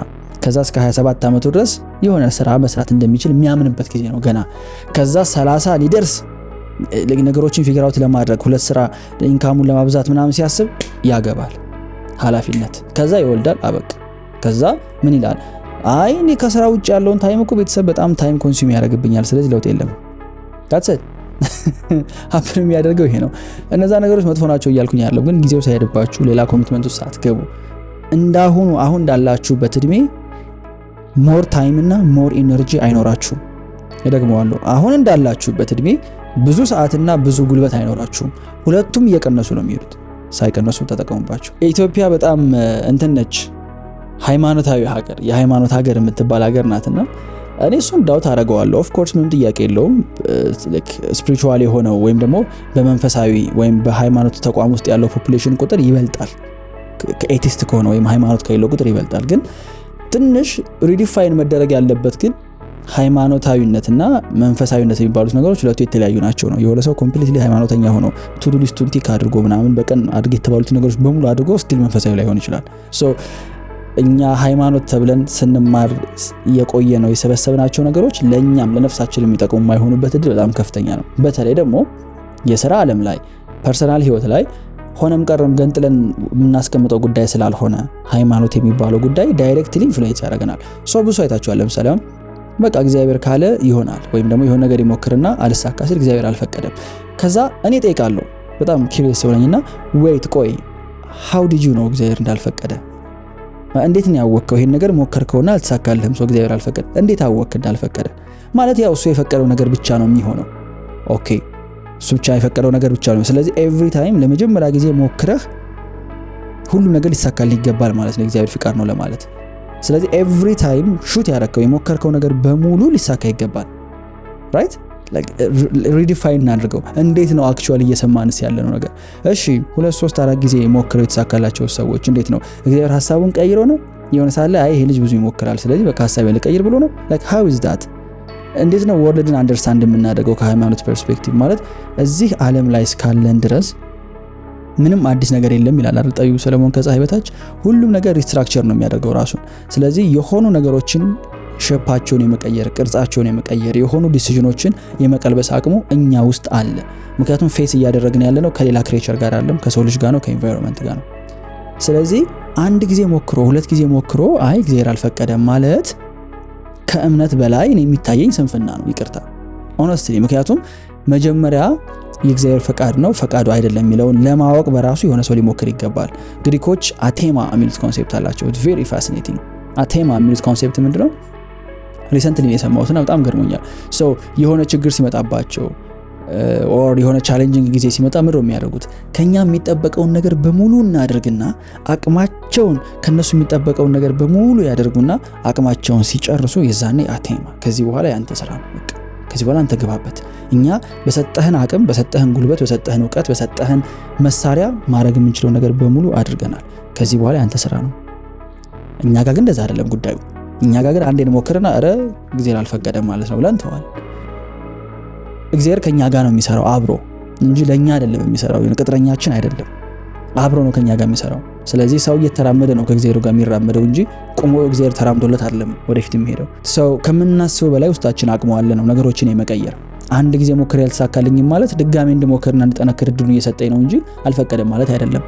ከዛ እስከ 27 ዓመቱ ድረስ የሆነ ስራ መስራት እንደሚችል የሚያምንበት ጊዜ ነው ገና። ከዛ 30 ሊደርስ ነገሮችን ፊገር አውት ለማድረግ ሁለት ስራ ኢንካሙን ለማብዛት ምናምን ሲያስብ ያገባል ኃላፊነት፣ ከዛ ይወልዳል አበቃ። ከዛ ምን ይላል አይ እኔ ከስራ ውጭ ያለውን ታይም እኮ ቤተሰብ በጣም ታይም ኮንሱም ያደርግብኛል ስለዚህ ለውጥ የለም። that's it ሀፕን የሚያደርገው ይሄ ነው። እነዛ ነገሮች መጥፎ ናቸው እያልኩኝ ያለው ግን ጊዜው ሳይሄድባችሁ ሌላ ኮሚትመንት ውስጥ ሳትገቡ እንዳሁኑ አሁን እንዳላችሁበት እድሜ ሞር ታይም እና ሞር ኢነርጂ አይኖራችሁም። እደግመዋለሁ አሁን እንዳላችሁበት እድሜ ብዙ ሰዓትና ብዙ ጉልበት አይኖራችሁም። ሁለቱም እየቀነሱ ነው የሚሄዱት። ሳይቀነሱ ተጠቀሙባቸው። ኢትዮጵያ በጣም እንትን ነች ሃይማኖታዊ ሀገር የሃይማኖት ሀገር የምትባል ሀገር ናትና እኔ እሱን ዳውት አደርገዋለሁ። ኦፍ ኮርስ ምንም ጥያቄ የለውም። ላይክ ስፒሪቹዋል የሆነው ወይም ደግሞ በመንፈሳዊ ወይም በሃይማኖት ተቋም ውስጥ ያለው ፖፑሌሽን ቁጥር ይበልጣል ከኤቲስት ከሆነ ወይም ሃይማኖት ከሌለው ቁጥር ይበልጣል። ግን ትንሽ ሪዲፋይን መደረግ ያለበት ግን ሃይማኖታዊነትና መንፈሳዊነት የሚባሉት ነገሮች ሁለቱ የተለያዩ ናቸው ነው። የሆነ ሰው ኮምፕሊትሊ ሃይማኖተኛ ሆኖ ቱዱ ሊስቱን ቲክ አድርጎ ምናምን በቀን አድርግ የተባሉት ነገሮች በሙሉ አድርጎ ስቲል መንፈሳዊ ላይ ሆን ይችላል። ሶ እኛ ሃይማኖት ተብለን ስንማር የቆየ ነው የሰበሰብናቸው ነገሮች ለኛም ለነፍሳችን የሚጠቅሙ የማይሆኑበት እድል በጣም ከፍተኛ ነው። በተለይ ደግሞ የሥራ ዓለም ላይ ፐርሰናል ህይወት ላይ ሆነም ቀረም ገንጥለን የምናስቀምጠው ጉዳይ ስላልሆነ ሃይማኖት የሚባለው ጉዳይ ዳይሬክትሊ ኢንፍሉዌንስ ያደርገናል። ሶ ብዙ አይታችኋል። ለምሳሌ በቃ እግዚአብሔር ካለ ይሆናል ወይም ደግሞ የሆነ ነገር ይሞክርና አልሳካ ሲል እግዚአብሔር አልፈቀደም። ከዛ እኔ ጠይቃለሁ በጣም ኪሪየስ ሆነኝና ዌይት ቆይ how did you know እግዚአብሔር እንዳልፈቀደ? እንዴት ነው ያወቅከው? ይሄን ነገር ሞከርከውና አልተሳካልህም፣ ሰው እግዚአብሔር አልፈቀደ። እንዴት አወቅክ እንዳልፈቀደ? ማለት ያው እሱ የፈቀደው ነገር ብቻ ነው የሚሆነው። ኦኬ እሱ ብቻ የፈቀደው ነገር ብቻ ነው። ስለዚህ ኤቭሪ ታይም ለመጀመሪያ ጊዜ ሞክረህ ሁሉ ነገር ሊሳካልህ ይገባል ማለት ነው፣ እግዚአብሔር ፍቃድ ነው ለማለት። ስለዚህ ኤቭሪ ታይም ሹት ያረከው የሞከርከው ነገር በሙሉ ሊሳካ ይገባል። ራይት ላይክ ሪዲፋይን እናድርገው። እንዴት ነው አክቹአሊ እየሰማንስ ያለነው ነገር? እሺ 2 3 4 ጊዜ ሞክረው የተሳካላቸው ሰዎች እንዴት ነው? እግዚአብሔር ሐሳቡን ቀይሮ ነው? የሆነ ሳለ አይ ይሄ ልጅ ብዙ ይሞክራል ስለዚህ በቃ ሐሳቤን ልቀይር ብሎ ነው? ላይክ how is that? እንዴት ነው ወርልድን አንደርስታንድ የምናደርገው ከሃይማኖት ፐርስፔክቲቭ? ማለት እዚህ ዓለም ላይ እስካለን ድረስ ምንም አዲስ ነገር የለም ይላል አይደል ጠቢቡ ሰለሞን ከፀሐይ በታች ሁሉም ነገር ሪስትራክቸር ነው የሚያደርገው ራሱ። ስለዚህ የሆኑ ነገሮችን ሸፓቸውን የመቀየር ቅርጻቸውን የመቀየር የሆኑ ዲሲዥኖችን የመቀልበስ አቅሙ እኛ ውስጥ አለ። ምክንያቱም ፌስ እያደረግን ያለነው ከሌላ ክሬቸር ጋር አይደለም፣ ከሰው ልጅ ጋር ነው፣ ከኢንቫይሮንመንት ጋር ነው። ስለዚህ አንድ ጊዜ ሞክሮ 2 ጊዜ ሞክሮ አይ እግዚአብሔር አልፈቀደም ማለት ከእምነት በላይ ነው የሚታየኝ ስንፍና ነው። ይቅርታ ሆነስትሊ። ምክንያቱም መጀመሪያ የእግዚአብሔር ፈቃድ ነው ፈቃዱ አይደለም የሚለውን ለማወቅ በራሱ የሆነ ሰው ሊሞክር ይገባል። ግሪኮች አቴማ የሚሉት ኮንሴፕት አላቸው። ኢትስ ቬሪ ፋሲኔቲንግ። አቴማ የሚሉት ኮንሴፕት ምንድነው? ሪሰንትሊ ነው የሰማሁትና በጣም ገርሞኛል። ሶ የሆነ ችግር ሲመጣባቸው ኦር የሆነ ቻሌንጂንግ ጊዜ ሲመጣ ምንድነው የሚያደርጉት? ከኛ የሚጠበቀውን ነገር በሙሉ እናደርግና አቅማቸውን ከነሱ የሚጠበቀውን ነገር በሙሉ ያደርጉና አቅማቸውን ሲጨርሱ የዛኔ አቴማ ከዚህ በኋላ ያንተ ስራ ነው፣ በቃ ከዚህ በኋላ አንተ ግባበት። እኛ በሰጠህን አቅም፣ በሰጠህን ጉልበት፣ በሰጠህን ዕውቀት፣ በሰጠህን መሳሪያ ማድረግ የምንችለው ነገር በሙሉ አድርገናል። ከዚህ በኋላ ያንተ ስራ ነው። እኛ ጋር ግን እንደዛ አይደለም ጉዳዩ። እኛ ጋር ግን አንዴ እንሞክርና አረ እግዚአብሔር አልፈቀደም ማለት ነው ብለን ተዋል። እግዚአብሔር ከኛ ጋር ነው የሚሰራው አብሮ እንጂ ለኛ አይደለም የሚሰራው። ቅጥረኛችን አይደለም፣ አብሮ ነው ከኛ ጋር የሚሰራው። ስለዚህ ሰው እየተራመደ ነው ከእግዚአብሔር ጋር የሚራመደው እንጂ ቆሞ እግዚአብሔር ተራምዶለት አይደለም ወደፊት የሚሄደው። ሰው ከምናስበው በላይ ውስጣችን አቅሙ አለ ነው ነገሮችን የመቀየር። አንድ ጊዜ ሞክሬ ያልተሳካልኝም ማለት ድጋሜ እንድሞክርና እንድጠነክር እድሉን እየሰጠኝ ነው እንጂ አልፈቀደም ማለት አይደለም።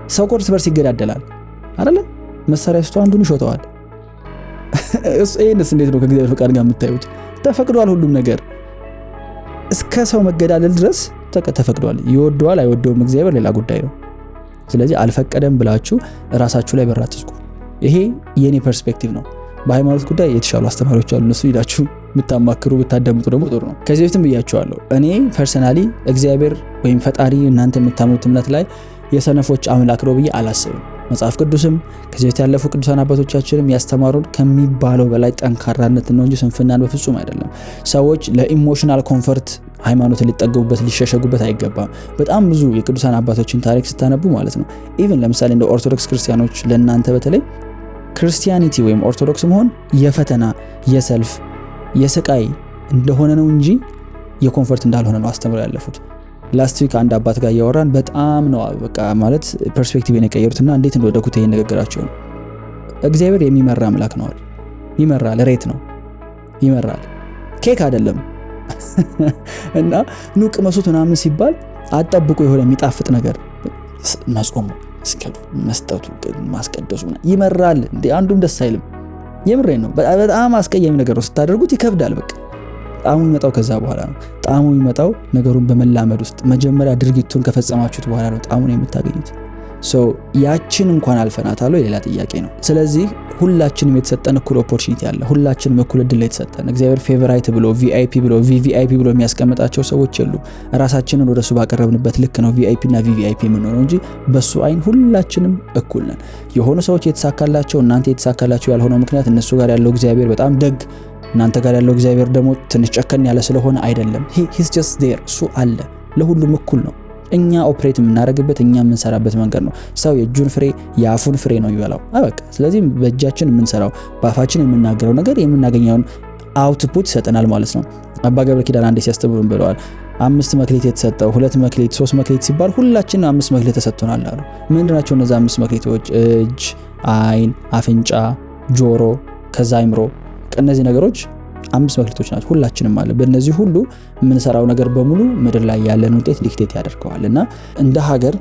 ሰው እርስ በርስ ይገዳደላል አይደለም? መሳሪያ ስቶ አንዱን ይሾተዋል። ይሄንስ እንዴት ነው ከእግዚአብሔር ፈቃድ ጋር የምታዩት? ተፈቅዷል ሁሉም ነገር እስከ ሰው መገዳደል ድረስ ተፈቅዷል። ይወደዋል አይወደውም እግዚአብሔር ሌላ ጉዳይ ነው። ስለዚህ አልፈቀደም ብላችሁ ራሳችሁ ላይ በራት ትዝጉ። ይሄ የኔ ፐርስፔክቲቭ ነው። በሃይማኖት ጉዳይ የተሻሉ አስተማሪዎች አሉ፣ እነሱ ሄዳችሁ ብታማክሩ ብታዳምጡ ደግሞ ጥሩ ነው። ከዚህ በፊትም ብያችኋለሁ። እኔ ፐርሰናሊ እግዚአብሔር ወይም ፈጣሪ እናንተ የምታምኑት እምነት ላይ የሰነፎች አምላክ ነው ብዬ አላስብም። መጽሐፍ ቅዱስም ከዚህ በፊት ያለፉ ቅዱሳን አባቶቻችንም ያስተማሩን ከሚባለው በላይ ጠንካራነት ነው እንጂ ስንፍናን በፍጹም አይደለም። ሰዎች ለኢሞሽናል ኮምፈርት ሃይማኖትን ሊጠገቡበት ሊሸሸጉበት አይገባም። በጣም ብዙ የቅዱሳን አባቶችን ታሪክ ስታነቡ ማለት ነው ኢቭን ለምሳሌ እንደ ኦርቶዶክስ ክርስቲያኖች ለእናንተ በተለይ ክርስቲያኒቲ ወይም ኦርቶዶክስ መሆን የፈተና የሰልፍ የስቃይ እንደሆነ ነው እንጂ የኮምፈርት እንዳልሆነ ነው አስተምረው ያለፉት። ላስት ዊክ አንድ አባት ጋር ያወራን በጣም ነው በቃ ማለት ፐርስፔክቲቭን የቀየሩትና እንዴት እንደወደኩት ይሄን ንግግራቸው ነው። እግዚአብሔር የሚመራ አምላክ ነው። ይመራል፣ ሬት ነው ይመራል፣ ኬክ አይደለም። እና ኑቅ መስዋዕት ምናምን ሲባል አጣብቁ የሆነ የሚጣፍጥ ነገር መጾሙ፣ ስከዱ፣ መስጠቱ፣ ማስቀደሱ ይመራል እንዴ አንዱም ደስ አይልም። የምሬን ነው። በጣም አስቀያሚ ነገር ነው ስታደርጉት ይከብዳል። በቃ ጣዕሙ የሚመጣው ከዛ በኋላ ነው። ጣዕሙ የሚመጣው ነገሩን በመላመድ ውስጥ መጀመሪያ ድርጊቱን ከፈጸማችሁት በኋላ ነው ጣዕሙን የምታገኙት። ያችን እንኳን አልፈናታል ሌላ ጥያቄ ነው። ስለዚህ ሁላችንም የተሰጠን እኩል ኦፖርቹኒቲ አለ። ሁላችንም እኩል እድል የተሰጠን እግዚአብሔር ፌቨራይት ብሎ ቪአይፒ ብሎ ቪቪአይፒ ብሎ የሚያስቀምጣቸው ሰዎች የሉ። ራሳችንን ወደሱ ባቀረብንበት ልክ ነው ቪአይፒ እና ቪቪአይፒ የምንሆነው እንጂ በሱ አይን ሁላችንም እኩል ነን። የሆኑ ሰዎች የተሳካላቸው እናንተ የተሳካላቸው ያልሆነው ምክንያት እነሱ ጋር ያለው እግዚአብሔር በጣም ደግ እናንተ ጋር ያለው እግዚአብሔር ደግሞ ትንሽ ጨከን ያለ ስለሆነ አይደለም። he's just there እሱ አለ። ለሁሉም እኩል ነው። እኛ ኦፕሬት የምናደርግበት እኛ የምንሰራበት መንገድ ነው። ሰው የእጁን ፍሬ የአፉን ፍሬ ነው ይበላው። በቃ ስለዚህ በእጃችን የምንሰራው በአፋችን የምናገረው ነገር የምናገኘውን አውትፑት ይሰጠናል ማለት ነው። አባ ገብረ ኪዳን አንዴ ሲያስተምሩን ብለዋል 5 መክሊት የተሰጠው 2 መክሊት 3 መክሊት ሲባል ሁላችንም 5 መክሊት ተሰጥቶናል አሉ። ምንድናቸው እነዛ 5 መክሊቶች? እጅ፣ አይን፣ አፍንጫ፣ ጆሮ ከዛ አይምሮ እነዚህ ነገሮች 5 መክሊቶች ናቸው። ሁላችንም አለ። በእነዚህ ሁሉ የምንሰራው ነገር በሙሉ ምድር ላይ ያለን ውጤት ዲክቴት ያደርገዋል። እና እንደ ሀገር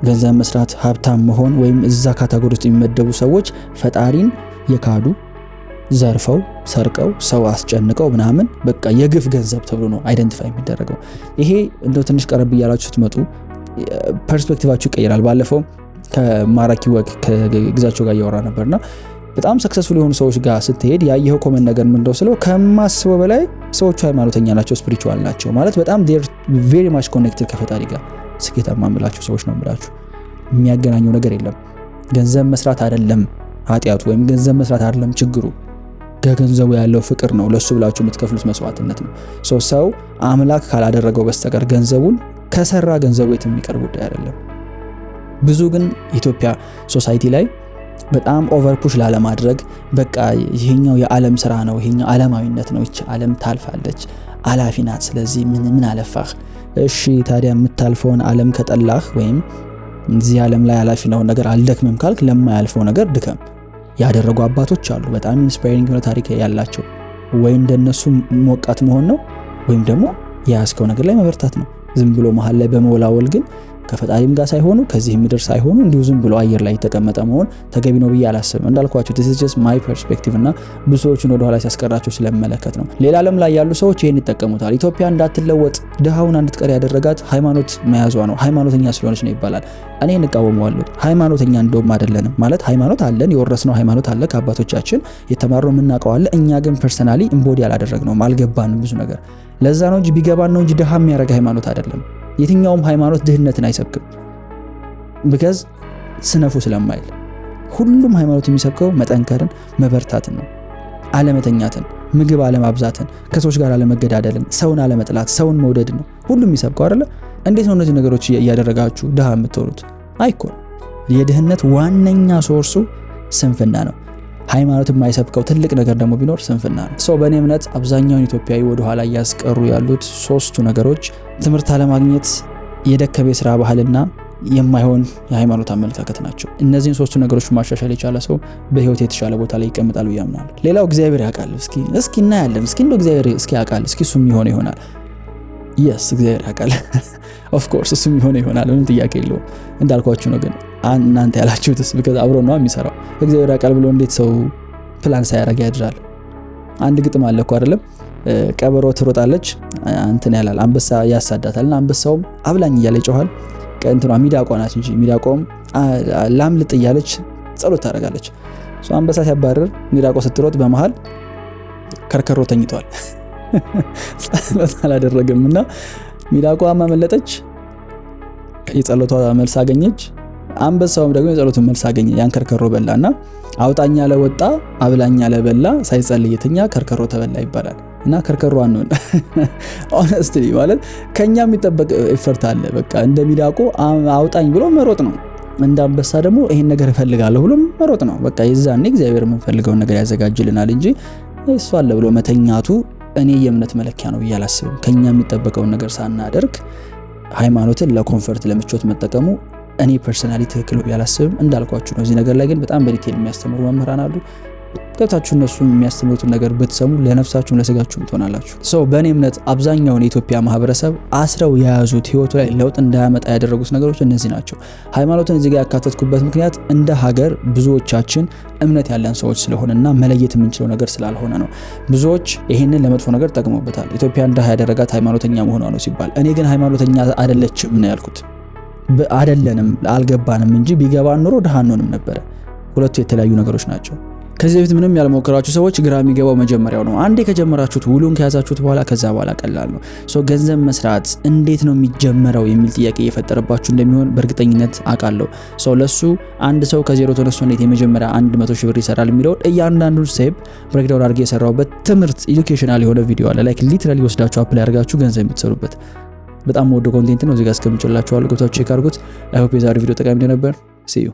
ገንዘብ መስራት ሀብታም መሆን ወይም እዛ ካታጎሪ ውስጥ የሚመደቡ ሰዎች ፈጣሪን የካዱ ዘርፈው ሰርቀው ሰው አስጨንቀው ምናምን በቃ የግፍ ገንዘብ ተብሎ ነው አይደንቲፋይ የሚደረገው። ይሄ እንደው ትንሽ ቀረብ እያላችሁ ስትመጡ ፐርስፔክቲቫችሁ ይቀየራል። ባለፈው ከማራኪ ወግ ከግዛቸው ጋር እያወራ ነበርና በጣም ሰክሰስፉል የሆኑ ሰዎች ጋር ስትሄድ ያየኸው ኮመን ነገር ምንድነው ስለው ከማስበው በላይ ሰዎቹ ሃይማኖተኛ ናቸው፣ ስፒሪቹዋል ናቸው ማለት በጣም they are very much connected ከፈጣሪ ጋር። ስኬታማ የምላችሁ ሰዎች ነው የምላችሁ። የሚያገናኘው ነገር የለም። ገንዘብ መስራት አይደለም ኃጢያቱ ወይም ገንዘብ መስራት አይደለም ችግሩ፣ ገንዘቡ ያለው ፍቅር ነው። ለሱ ብላችሁ የምትከፍሉት መስዋዕትነት ነው። ሰው አምላክ ካላደረገው በስተቀር ገንዘቡን ከሰራ ገንዘቡ የትም የሚቀር ጉዳይ አይደለም። ብዙ ግን ኢትዮጵያ ሶሳይቲ ላይ በጣም ኦቨር ፑሽ ላለማድረግ በቃ ይሄኛው የዓለም ስራ ነው፣ ይሄኛው ዓለማዊነት ነው፣ ይች ዓለም ታልፋለች፣ አላፊ ናት፣ ስለዚህ ምን አለፋህ? እሺ ታዲያ የምታልፈውን ዓለም ከጠላህ ወይም እዚህ ዓለም ላይ አላፊ ነው ነገር አልደክምም ካልክ ለማያልፈው ነገር ድከም። ያደረጉ አባቶች አሉ በጣም ኢንስፓይሪንግ የሆነ ታሪክ ያላቸው። ወይ እንደነሱ ሞቃት መሆን ነው ወይም ደግሞ ያስከው ነገር ላይ መበርታት ነው። ዝም ብሎ መሃል ላይ በመወላወል ግን ከፈጣሪም ጋር ሳይሆኑ ከዚህ ምድር ሳይሆኑ እንዲሁ ዝም ብሎ አየር ላይ የተቀመጠ መሆን ተገቢ ነው ብዬ አላስብም። እንዳልኳችሁ this is just my perspective እና ብዙ ሰዎችን ወደ ኋላ ሲያስቀራቸው ስለመለከት ነው። ሌላ ዓለም ላይ ያሉ ሰዎች ይሄን ይጠቀሙታል። ኢትዮጵያ እንዳትለወጥ ድሃውን እንድትቀር ያደረጋት ሃይማኖት መያዟ ነው። ሃይማኖተኛ ስለሆነች ነው ይባላል። እኔ እንቃወመዋለሁ። ሃይማኖተኛ እንደውም አይደለንም ማለት ሃይማኖት አለን፣ የወረስነው ሃይማኖት አለ ከአባቶቻችን የተማርነው የምናውቀው አለ። እኛ ግን ፐርሰናሊ ኢምቦዲ አላደረግነውም፣ አልገባንም ብዙ ነገር። ለዛ ነው እንጂ ቢገባን ነው እንጂ ድሃ የሚያደርግ ሃይማኖት አይደለም። የትኛውም ሃይማኖት ድህነትን አይሰብክም because ስነፉ ስለማይል። ሁሉም ሃይማኖት የሚሰብከው መጠንከርን፣ መበርታትን ነው፣ አለመተኛትን፣ ምግብ አለማብዛትን፣ ከሰዎች ጋር አለመገዳደልን፣ ሰውን አለመጥላት፣ ሰውን መውደድ ነው ሁሉም የሚሰብከው አይደለ? እንዴት ነው እነዚህ ነገሮች እያደረጋችሁ ድሃ የምትሆኑት? አይኮን። የድህነት ዋነኛ ሶርሱ ስንፍና ነው። ሃይማኖት የማይሰብከው ትልቅ ነገር ደግሞ ቢኖር ስንፍና ነው። በእኔ እምነት አብዛኛውን ኢትዮጵያዊ ወደ ኋላ እያስቀሩ ያሉት ሶስቱ ነገሮች ትምህርት አለማግኘት፣ የደከመ የሥራ ባህልና የማይሆን የሃይማኖት አመለካከት ናቸው። እነዚህን ሶስቱ ነገሮች ማሻሻል የቻለ ሰው በህይወት የተሻለ ቦታ ላይ ይቀመጣል ብዬ አምናለሁ። ሌላው እግዚአብሔር ያውቃል። እስኪ እናያለን። እስኪ እንደው እግዚአብሔር እስኪ ያውቃል። እስኪ እሱም ይሆናል። yes እግዚአብሔር ያውቃል of course እሱም ይሆናል። ምንም ጥያቄ የለውም። እንዳልኳችሁ ነው ግን እናንተ ያላችሁትስ because አብሮ ነው የሚሰራው። እግዚአብሔር ያውቃል ብሎ እንዴት ሰው ፕላን ሳያደርግ ያድራል? አንድ ግጥም አለ እኮ አይደለም? ቀበሮ ትሮጣለች እንትን ያላል አንበሳ ያሳዳታልና አንበሳውም አብላኝ እያለ ይጮሃል። ከእንትኗ ሚዳቋ ናት እንጂ ሚዳቋም ላምልጥ እያለች ጸሎት ታደርጋለች። አንበሳ ሲያባረር ሚዳቋ ስትሮጥ በመሃል ከርከሮ ተኝቷል። ጸሎት አላደረገምና ሚዳቋ ማመለጠች፣ የጸሎቷ መልስ አገኘች። አንበሳውም ደግሞ የጸሎቱን መልስ አገኘ። ያን ከርከሮ በላና አውጣኛ ለወጣ አብላኛ ለበላ ሳይጸልይ የተኛ ከርከሮ ተበላ ይባላል። እና ከርከሮ አንሆን honestly ማለት ከኛ የሚጠበቅ ኤፈርት አለ። በቃ እንደሚዳቆ አውጣኝ ብሎ መሮጥ ነው። እንዳንበሳ ደግሞ ይሄን ነገር እፈልጋለሁ ብሎ መሮጥ ነው። በቃ የዛኔ እግዚአብሔር የምንፈልገውን ነገር ያዘጋጅልናል እንጂ እሱ አለ ብሎ መተኛቱ እኔ የእምነት መለኪያ ነው ብዬ አላስብም። ከኛ የሚጠበቀውን ነገር ሳናደርግ ሃይማኖትን ለኮንፈርት ለምቾት መጠቀሙ እኔ ፐርሰናሊ ትክክል ነው ያላስብም። እንዳልኳችሁ ነው። እዚህ ነገር ላይ ግን በጣም በዲቴል የሚያስተምሩ መምህራን አሉ። ገብታችሁ እነሱ የሚያስተምሩትን ነገር ብትሰሙ ለነፍሳችሁም ለስጋችሁም ትሆናላችሁ። በእኔ እምነት አብዛኛውን የኢትዮጵያ ማህበረሰብ አስረው የያዙት ህይወቱ ላይ ለውጥ እንዳያመጣ ያደረጉት ነገሮች እነዚህ ናቸው። ሃይማኖትን እዚህ ጋር ያካተትኩበት ምክንያት እንደ ሀገር ብዙዎቻችን እምነት ያለን ሰዎች ስለሆነና መለየት የምንችለው ነገር ስላልሆነ ነው። ብዙዎች ይሄንን ለመጥፎ ነገር ተጠቅመውበታል። ኢትዮጵያ እንደ ያደረጋት ሃይማኖተኛ መሆኗ ነው ሲባል፣ እኔ ግን ሃይማኖተኛ አይደለችም ነው ያልኩት። አይደለንም አልገባንም እንጂ ቢገባን ኖሮ ድሃ አንሆንም ነበር። ሁለቱ የተለያዩ ነገሮች ናቸው። ከዚህ በፊት ምንም ያልሞከራችሁ ሰዎች ግራ የሚገባው መጀመሪያው ነው። አንዴ ከጀመራችሁት ውሉን ከያዛችሁት በኋላ ከዛ በኋላ ቀላል ነው። ገንዘብ መስራት እንዴት ነው የሚጀመረው የሚል ጥያቄ እየፈጠረባችሁ እንደሚሆን በእርግጠኝነት አውቃለሁ። ለሱ አንድ ሰው ከዜሮ ተነስቶ እንዴት የመጀመሪያ 100,000 ብር ይሰራል የሚለው እያንዳንዱን ስቴፕ ብሬክዳውን አድርጌ የሰራሁበት ትምህርት ኤጁኬሽናል የሆነ ቪዲዮ አለ። ላይክ ሊትራሊ ወስዳችሁ አፕላይ አድርጋችሁ ገንዘብ የምትሰሩበት በጣም ወደ ኮንቴንት ነው። እዚህ ጋር እስከምጭላችኋለሁ። ገብታችሁ ቼክ አድርጉት። አይ ሆፕ የዛሬው ቪዲዮ ጠቃሚ እንደነበር። see you